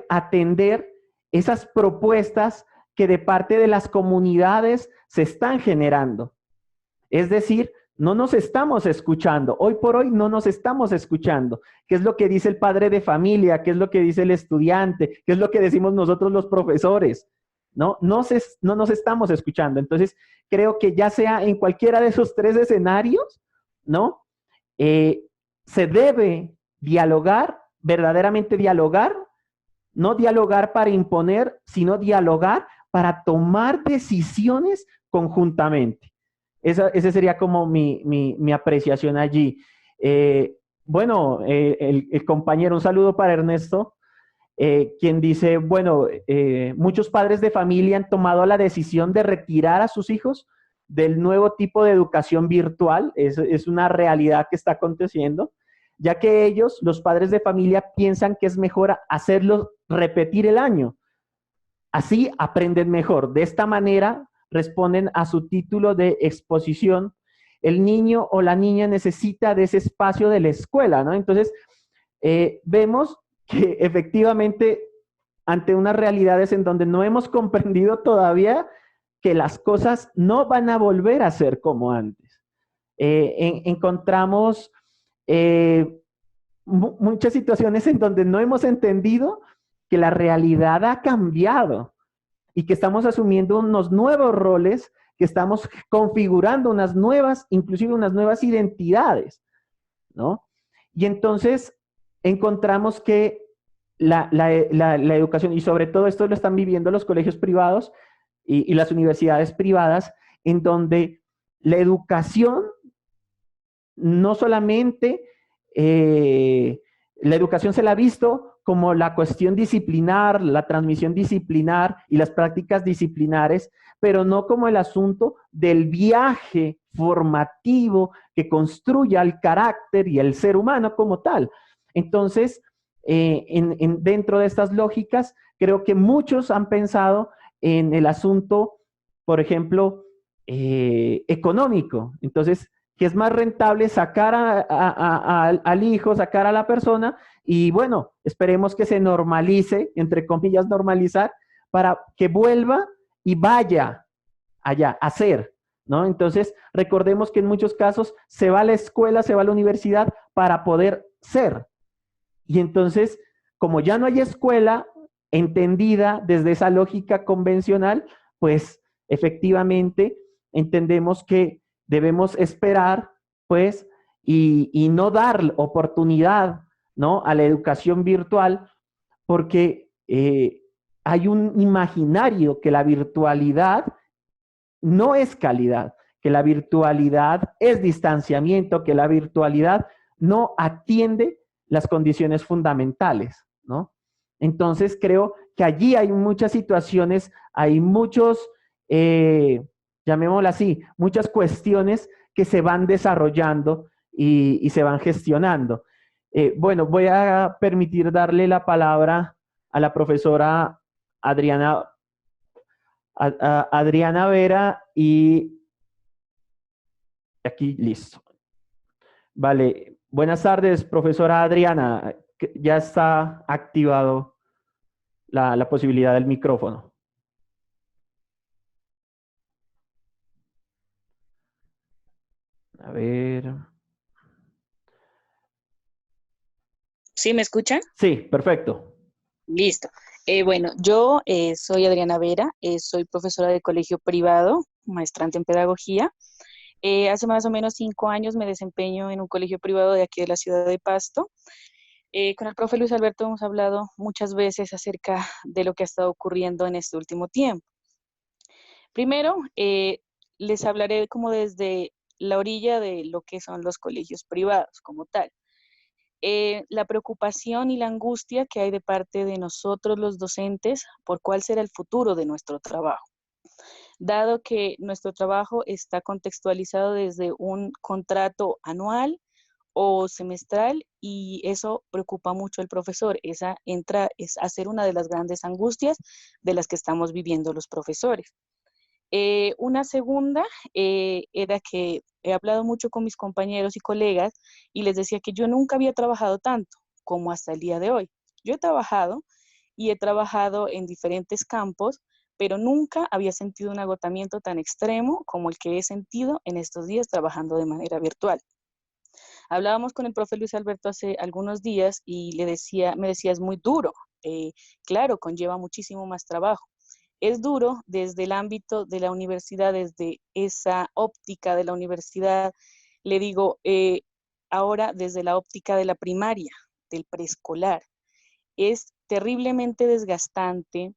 A: atender esas propuestas que de parte de las comunidades se están generando. Es decir, no nos estamos escuchando. Hoy por hoy no nos estamos escuchando. ¿Qué es lo que dice el padre de familia? ¿Qué es lo que dice el estudiante? ¿Qué es lo que decimos nosotros los profesores? No nos estamos escuchando. Entonces, creo que ya sea en cualquiera de esos tres escenarios, ¿no? Se debe dialogar, verdaderamente dialogar, no dialogar para imponer, sino dialogar para tomar decisiones conjuntamente. Ese sería como mi apreciación allí. Bueno, el compañero, un saludo para Ernesto, quien dice, bueno, muchos padres de familia han tomado la decisión de retirar a sus hijos del nuevo tipo de educación virtual. Es una realidad que está aconteciendo, ya que ellos, los padres de familia, piensan que es mejor hacerlos repetir el año. Así aprenden mejor. De esta manera responden a su título de exposición. El niño o la niña necesita de ese espacio de la escuela, ¿no? Entonces, vemos que efectivamente ante unas realidades en donde no hemos comprendido todavía que las cosas no van a volver a ser como antes. Encontramos muchas situaciones en donde no hemos entendido que la realidad ha cambiado y que estamos asumiendo unos nuevos roles, que estamos configurando unas nuevas, inclusive unas nuevas identidades, ¿no? Y entonces encontramos que la educación, y sobre todo esto lo están viviendo los colegios privados y las universidades privadas, en donde la educación no solamente, la educación se la ha visto como la cuestión disciplinar, la transmisión disciplinar y las prácticas disciplinares, pero no como el asunto del viaje formativo que construya el carácter y el ser humano como tal. Entonces, dentro de estas lógicas, creo que muchos han pensado en el asunto, por ejemplo, económico. Entonces, que es más rentable sacar al hijo, sacar a la persona, y bueno, esperemos que se normalice, entre comillas normalizar, para que vuelva y vaya allá a hacer, ¿no? Entonces, recordemos que en muchos casos se va a la escuela, se va a la universidad para poder ser. Y entonces, como ya no hay escuela entendida desde esa lógica convencional, pues efectivamente entendemos que debemos esperar, pues, y no dar oportunidad, ¿no?, a la educación virtual, porque hay un imaginario que la virtualidad no es calidad, que la virtualidad es distanciamiento, que la virtualidad no atiende las condiciones fundamentales, ¿no? Entonces creo que allí hay muchas situaciones, hay muchos, llamémoslo así, muchas cuestiones que se van desarrollando y se van gestionando. Bueno, voy a permitir darle la palabra a la profesora Adriana, Adriana Vera, y aquí listo. Vale, buenas tardes, profesora Adriana. Ya está activado la posibilidad del micrófono. A ver.
E: ¿Sí me escuchan?
A: Sí, perfecto.
E: Listo. Bueno, yo soy Adriana Vera, soy profesora de colegio privado, maestrante en pedagogía. Hace más o menos 5 años me desempeño en un colegio privado de aquí de la ciudad de Pasto. Con el profe Luis Alberto hemos hablado muchas veces acerca de lo que ha estado ocurriendo en este último tiempo. Primero, les hablaré como desde la orilla de lo que son los colegios privados como tal. La preocupación y la angustia que hay de parte de nosotros los docentes por cuál será el futuro de nuestro trabajo, dado que nuestro trabajo está contextualizado desde un contrato anual o semestral y eso preocupa mucho al profesor. Esa es hacer una de las grandes angustias de las que estamos viviendo los profesores. Una segunda era que he hablado mucho con mis compañeros y colegas y les decía que yo nunca había trabajado tanto como hasta el día de hoy. Yo he trabajado y he trabajado en diferentes campos, pero nunca había sentido un agotamiento tan extremo como el que he sentido en estos días trabajando de manera virtual. Hablábamos con el profe Luis Alberto hace algunos días y me decía, es muy duro. Claro, conlleva muchísimo más trabajo. Es duro desde el ámbito de la universidad, desde esa óptica de la universidad. Le digo, ahora desde la óptica de la primaria, del preescolar. Es terriblemente desgastante,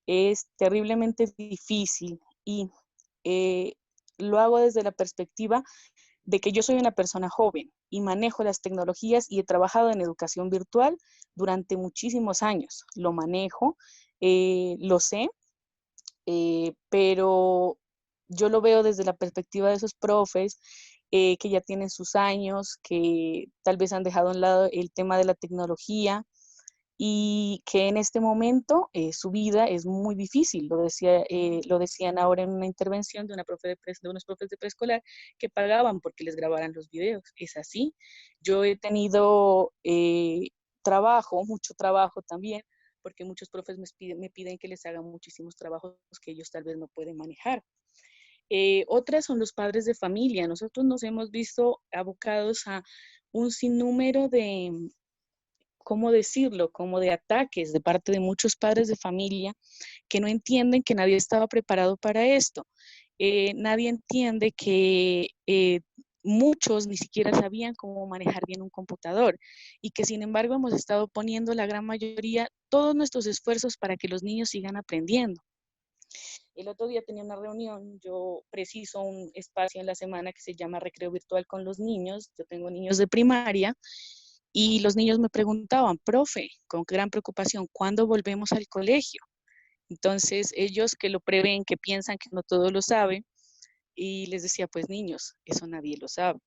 E: es terriblemente difícil y eh, lo hago desde la perspectiva de que yo soy una persona joven y manejo las tecnologías y he trabajado en educación virtual durante muchísimos años. Lo manejo, lo sé, pero yo lo veo desde la perspectiva de esos profes que ya tienen sus años, que tal vez han dejado a un lado el tema de la tecnología y que en este momento su vida es muy difícil. Lo decían ahora en una intervención de, de unos profes de preescolar que pagaban porque les grabaran los videos. Es así. Yo he tenido trabajo, mucho trabajo también, porque muchos profes me piden que les haga muchísimos trabajos que ellos tal vez no pueden manejar. Otras son los padres de familia. Nosotros nos hemos visto abocados a un sinnúmero de, ¿cómo decirlo?, como de ataques de parte de muchos padres de familia que no entienden que nadie estaba preparado para esto. Nadie entiende que muchos ni siquiera sabían cómo manejar bien un computador y que sin embargo hemos estado poniendo la gran mayoría todos nuestros esfuerzos para que los niños sigan aprendiendo. El otro día tenía una reunión, yo preciso un espacio en la semana que se llama Recreo Virtual con los niños, yo tengo niños de primaria, y los niños me preguntaban, profe, con gran preocupación, ¿cuándo volvemos al colegio? Entonces ellos que lo prevén, que piensan que no todo lo saben, y les decía, pues niños, eso nadie lo sabe.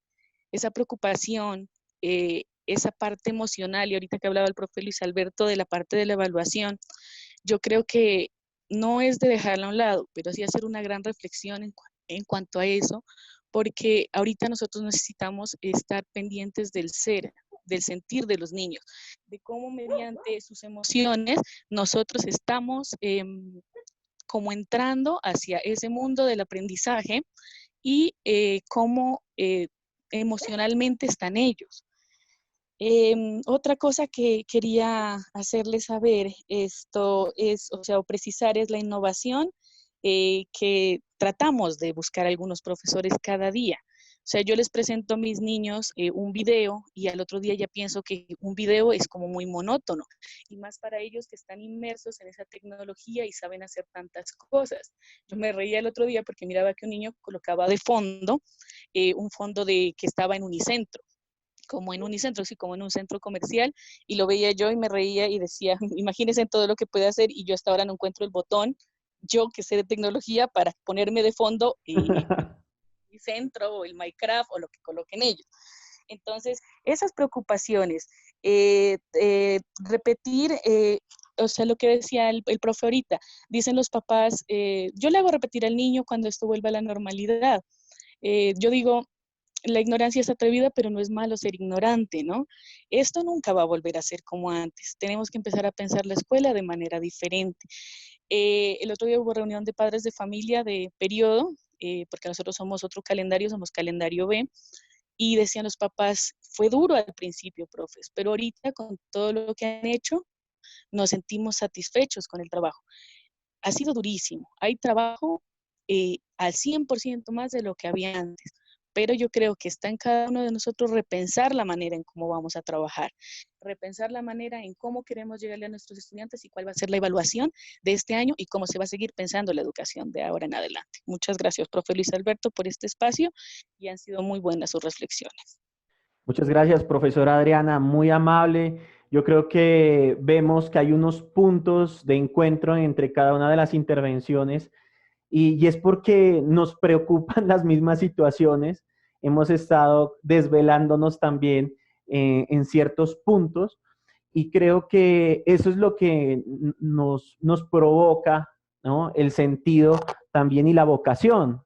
E: Esa preocupación, esa parte emocional, y ahorita que hablaba el profe Luis Alberto de la parte de la evaluación, yo creo que no es de dejarla a un lado, pero sí hacer una gran reflexión en cuanto a eso, porque ahorita nosotros necesitamos estar pendientes del ser, del sentir de los niños, de cómo mediante sus emociones nosotros estamos como entrando hacia ese mundo del aprendizaje y cómo emocionalmente están ellos. Otra cosa que quería hacerles saber, esto es, o sea, o precisar, es la innovación que tratamos de buscar algunos profesores cada día. O sea, yo les presento a mis niños un video y al otro día ya pienso que un video es como muy monótono, y más para ellos que están inmersos en esa tecnología y saben hacer tantas cosas. Yo me reía el otro día porque miraba que un niño colocaba de fondo un fondo que estaba en Unicentro, como en Unicentro, sí, como en un centro comercial, y lo veía yo y me reía y decía, imagínense todo lo que puede hacer, y yo hasta ahora no encuentro el botón, yo que sé de tecnología, para ponerme de fondo el centro o el Minecraft o lo que coloquen ellos. Entonces, esas preocupaciones, repetir, o sea, lo que decía el profe ahorita, dicen los papás, yo le hago repetir al niño cuando esto vuelva a la normalidad. Yo digo, la ignorancia es atrevida, pero no es malo ser ignorante, ¿no? Esto nunca va a volver a ser como antes. Tenemos que empezar a pensar la escuela de manera diferente. El otro día hubo reunión de padres de familia de periodo, porque nosotros somos otro calendario, somos calendario B, y decían los papás, fue duro al principio, profes, pero ahorita con todo lo que han hecho, nos sentimos satisfechos con el trabajo. Ha sido durísimo. Hay trabajo al 100% más de lo que había antes, pero yo creo que está en cada uno de nosotros repensar la manera en cómo vamos a trabajar, repensar la manera en cómo queremos llegarle a nuestros estudiantes y cuál va a ser la evaluación de este año y cómo se va a seguir pensando la educación de ahora en adelante. Muchas gracias, profe Luis Alberto, por este espacio y han sido muy buenas sus reflexiones.
A: Muchas gracias, profesora Adriana, muy amable. Yo creo que vemos que hay unos puntos de encuentro entre cada una de las intervenciones y es porque nos preocupan las mismas situaciones. Hemos estado desvelándonos también en ciertos puntos y creo que eso es lo que nos provoca, ¿no? El sentido también y la vocación.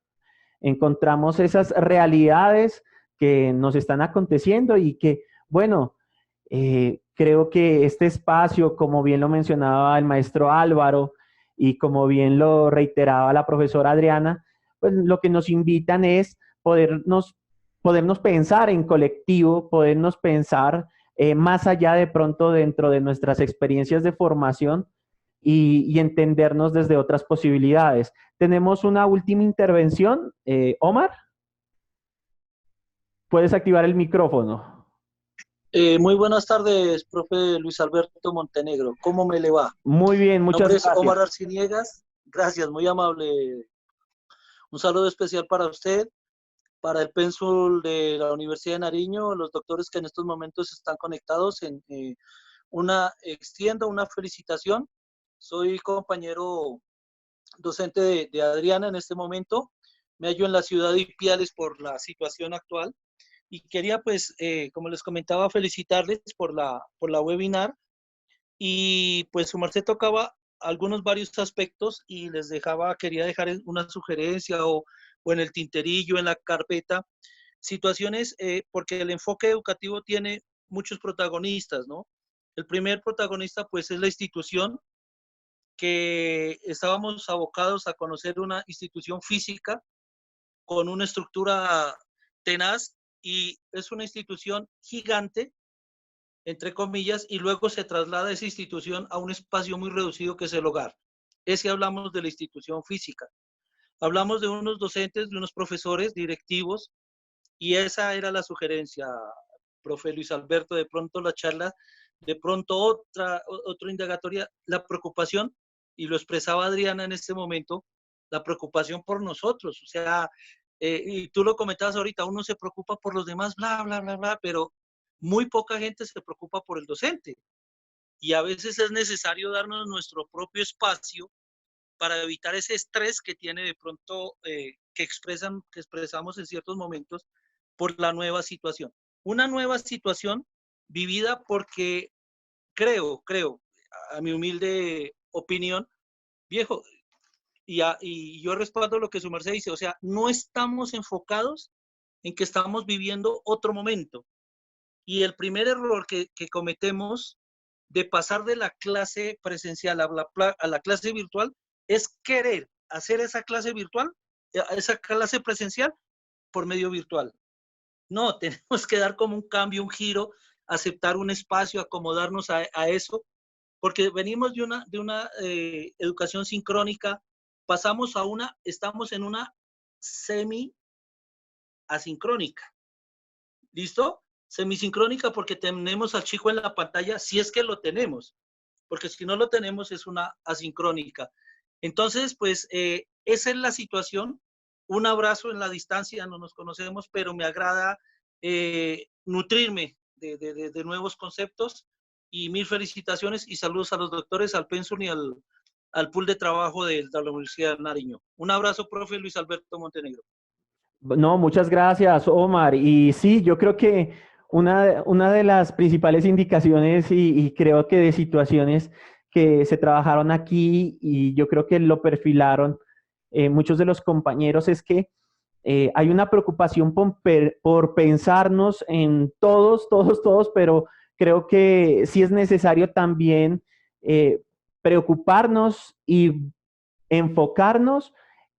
A: Encontramos esas realidades que nos están aconteciendo y que, bueno, creo que este espacio, como bien lo mencionaba el maestro Álvaro y como bien lo reiteraba la profesora Adriana, pues lo que nos invitan es podernos pensar en colectivo, podernos pensar más allá de pronto dentro de nuestras experiencias de formación y entendernos desde otras posibilidades. Tenemos una última intervención. Omar, puedes activar el micrófono.
F: Muy buenas tardes, profe Luis Alberto Montenegro. ¿Cómo me le va?
A: Muy bien,
F: Mi
A: muchas
F: nombre es
A: gracias.
F: Omar Arciniegas. Gracias, muy amable. Un saludo especial para usted, para el pénsul de la Universidad de Nariño, los doctores que en estos momentos están conectados. Extiendo una felicitación. Soy compañero docente de Adriana en este momento. Me hallo en la ciudad de Ipiales por la situación actual. Y quería, pues, como les comentaba, felicitarles por la webinar. Y pues su merced tocaba varios aspectos y quería dejar una sugerencia o en el tinterillo, en la carpeta, situaciones, porque el enfoque educativo tiene muchos protagonistas, ¿no? El primer protagonista, pues, es la institución, que estábamos abocados a conocer una institución física con una estructura tenaz, y es una institución gigante, entre comillas, y luego se traslada esa institución a un espacio muy reducido que es el hogar. Ese hablamos de la institución física. Hablamos de unos docentes, de unos profesores, directivos, y esa era la sugerencia, profe Luis Alberto, de pronto la charla, de pronto otra indagatoria, la preocupación, y lo expresaba Adriana en este momento, la preocupación por nosotros, o sea, y tú lo comentabas ahorita, uno se preocupa por los demás, bla, bla, bla, bla, pero muy poca gente se preocupa por el docente. Y a veces es necesario darnos nuestro propio espacio para evitar ese estrés que tiene de pronto, que expresamos en ciertos momentos por la nueva situación. Una nueva situación vivida porque creo, a mi humilde opinión, viejo, y yo respaldo lo que su merced dice, o sea, no estamos enfocados en que estamos viviendo otro momento. Y el primer error que cometemos de pasar de la clase presencial a la clase virtual es querer hacer esa clase virtual, esa clase presencial por medio virtual. No, tenemos que dar como un cambio, un giro, aceptar un espacio, acomodarnos a eso, porque venimos de una educación sincrónica, estamos en una semi-asincrónica. ¿Listo? Semisincrónica porque tenemos al chico en la pantalla, si es que lo tenemos, porque si no lo tenemos es una asincrónica. Entonces, pues, esa es la situación. Un abrazo en la distancia, no nos conocemos, pero me agrada nutrirme de nuevos conceptos, y mil felicitaciones y saludos a los doctores, al pénsul y al pool de trabajo de la Universidad de Nariño. Un abrazo, profe Luis Alberto Montenegro.
A: No, muchas gracias, Omar. Y sí, yo creo que una de las principales indicaciones y creo que de situaciones que se trabajaron aquí y yo creo que lo perfilaron muchos de los compañeros es que hay una preocupación por pensarnos en todos, pero creo que sí es necesario también preocuparnos y enfocarnos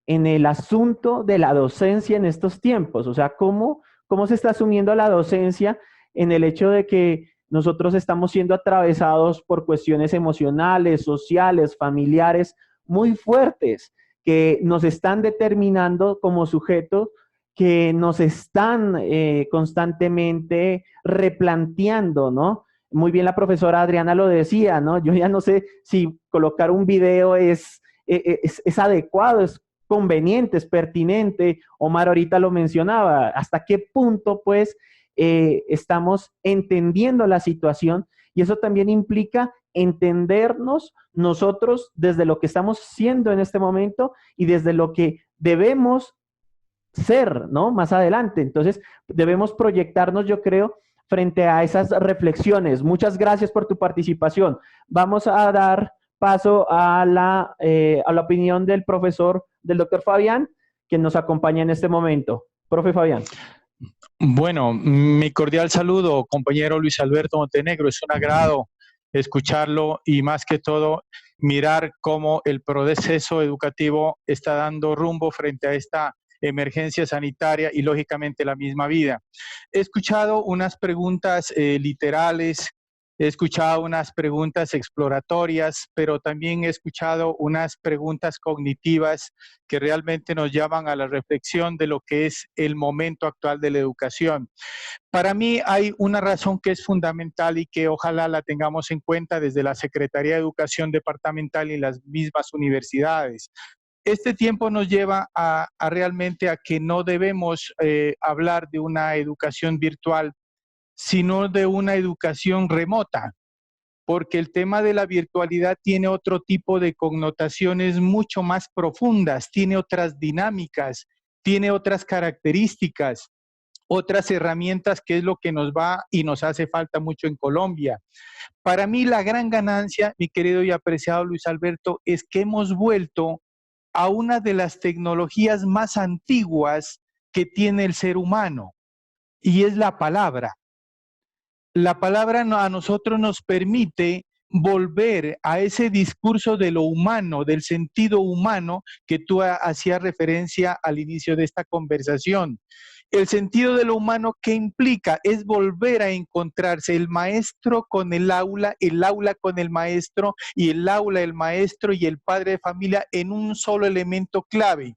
A: en el asunto de la docencia en estos tiempos. O sea, cómo se está asumiendo la docencia en el hecho de que nosotros estamos siendo atravesados por cuestiones emocionales, sociales, familiares muy fuertes que nos están determinando como sujetos, que nos están constantemente replanteando, ¿no? Muy bien la profesora Adriana lo decía, ¿no? Yo ya no sé si colocar un video es adecuado, es conveniente, es pertinente. Omar ahorita lo mencionaba. ¿Hasta qué punto, pues, estamos entendiendo la situación? Y eso también implica entendernos nosotros desde lo que estamos siendo en este momento y desde lo que debemos ser, ¿no? Más adelante. Entonces, debemos proyectarnos, yo creo, frente a esas reflexiones. Muchas gracias por tu participación. Vamos a dar paso a la opinión del profesor, del doctor Fabián, quien nos acompaña en este momento. Profe Fabián.
G: Bueno, mi cordial saludo, compañero Luis Alberto Montenegro. Es un agrado escucharlo y más que todo mirar cómo el proceso educativo está dando rumbo frente a esta emergencia sanitaria y lógicamente la misma vida. He escuchado unas preguntas literales, he escuchado unas preguntas exploratorias, pero también he escuchado unas preguntas cognitivas que realmente nos llaman a la reflexión de lo que es el momento actual de la educación. Para mí hay una razón que es fundamental y que ojalá la tengamos en cuenta desde la Secretaría de Educación Departamental y las mismas universidades. Este tiempo nos lleva a realmente a que no debemos hablar de una educación virtual, sino de una educación remota, porque el tema de la virtualidad tiene otro tipo de connotaciones mucho más profundas, tiene otras dinámicas, tiene otras características, otras herramientas, que es lo que nos va y nos hace falta mucho en Colombia. Para mí la gran ganancia, mi querido y apreciado Luis Alberto, es que hemos vuelto a una de las tecnologías más antiguas que tiene el ser humano, y es la palabra. La palabra a nosotros nos permite volver a ese discurso de lo humano, del sentido humano que tú hacías referencia al inicio de esta conversación. El sentido de lo humano, ¿qué implica? Es volver a encontrarse el maestro con el aula con el maestro, y el aula, el maestro y el padre de familia en un solo elemento clave,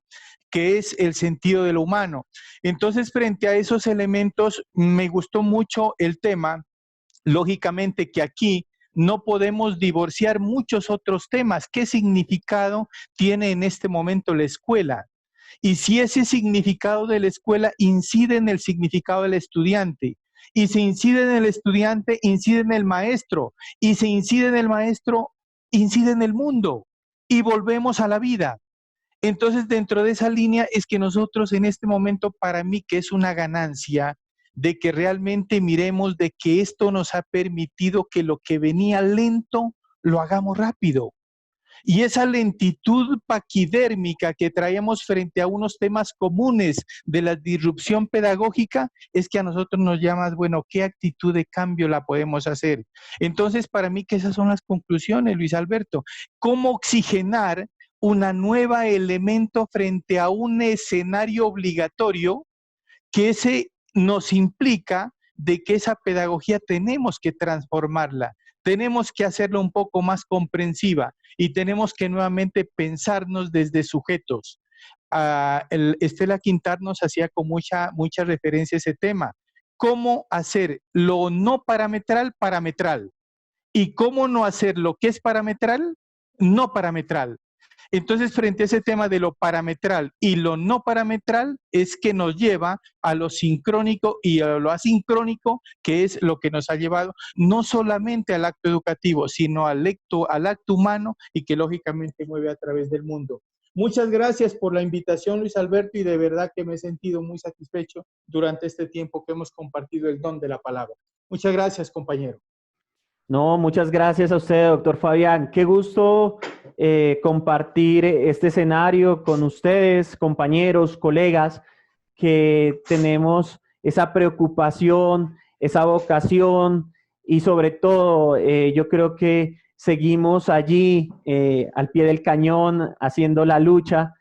G: que es el sentido de lo humano. Entonces, frente a esos elementos, me gustó mucho el tema. Lógicamente que aquí no podemos divorciar muchos otros temas. ¿Qué significado tiene en este momento la escuela? Y si ese significado de la escuela incide en el significado del estudiante, y si incide en el estudiante, incide en el maestro, y si incide en el maestro, incide en el mundo, y volvemos a la vida. Entonces, dentro de esa línea es que nosotros en este momento, para mí, que es una ganancia, de que realmente miremos de que esto nos ha permitido que lo que venía lento, lo hagamos rápido. Y esa lentitud paquidérmica que traemos frente a unos temas comunes de la disrupción pedagógica es que a nosotros nos llama, bueno, ¿qué actitud de cambio la podemos hacer? Entonces, para mí que esas son las conclusiones, Luis Alberto. ¿Cómo oxigenar una nueva elemento frente a un escenario obligatorio que ese nos implica de que esa pedagogía tenemos que transformarla, tenemos que hacerla un poco más comprensiva y tenemos que nuevamente pensarnos desde sujetos. Estela Quintar nos hacía con mucha referencia a ese tema. ¿Cómo hacer lo no parametral, parametral? ¿Y cómo no hacer lo que es parametral, no parametral? Entonces, frente a ese tema de lo parametral y lo no parametral, es que nos lleva a lo sincrónico y a lo asincrónico, que es lo que nos ha llevado no solamente al acto educativo, sino al acto humano, y que lógicamente mueve a través del mundo. Muchas gracias por la invitación, Luis Alberto, y de verdad que me he sentido muy satisfecho durante este tiempo que hemos compartido el don de la palabra. Muchas gracias, compañero.
A: No, muchas gracias a usted, doctor Fabián. Qué gusto compartir este escenario con ustedes, compañeros, colegas, que tenemos esa preocupación, esa vocación y sobre todo yo creo que seguimos allí al pie del cañón haciendo la lucha.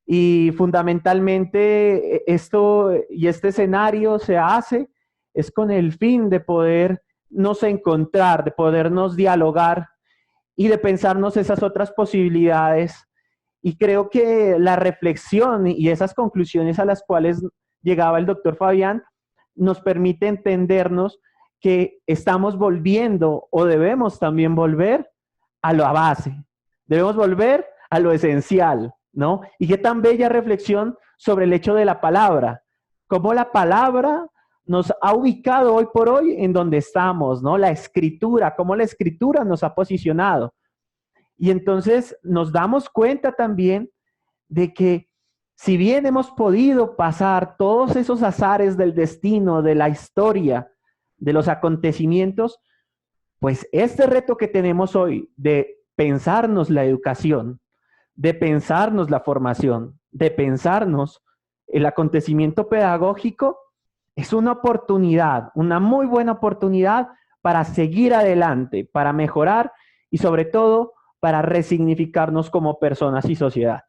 A: Y fundamentalmente esto y este escenario se hace es con el fin de poder podernos encontrar, de podernos dialogar y de pensarnos esas otras posibilidades. Y creo que la reflexión y esas conclusiones a las cuales llegaba el doctor Fabián nos permite entendernos que estamos volviendo o debemos también volver a la base, debemos volver a lo esencial, ¿no? Y qué tan bella reflexión sobre el hecho de la palabra, cómo la palabra nos ha ubicado hoy por hoy en donde estamos, ¿no? La escritura, cómo la escritura nos ha posicionado. Y entonces nos damos cuenta también de que si bien hemos podido pasar todos esos azares del destino, de la historia, de los acontecimientos, pues este reto que tenemos hoy de pensarnos la educación, de pensarnos la formación, de pensarnos el acontecimiento pedagógico, es una oportunidad, una muy buena oportunidad para seguir adelante, para mejorar y sobre todo para resignificarnos como personas y sociedad.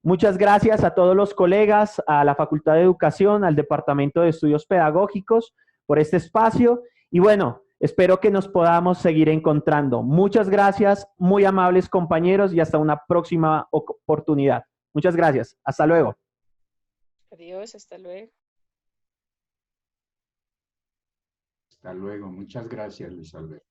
A: Muchas gracias a todos los colegas, a la Facultad de Educación, al Departamento de Estudios Pedagógicos por este espacio y bueno, espero que nos podamos seguir encontrando. Muchas gracias, muy amables compañeros y hasta una próxima oportunidad. Muchas gracias. Hasta luego.
E: Adiós, hasta luego.
B: Hasta luego. Muchas gracias, Luis Alberto.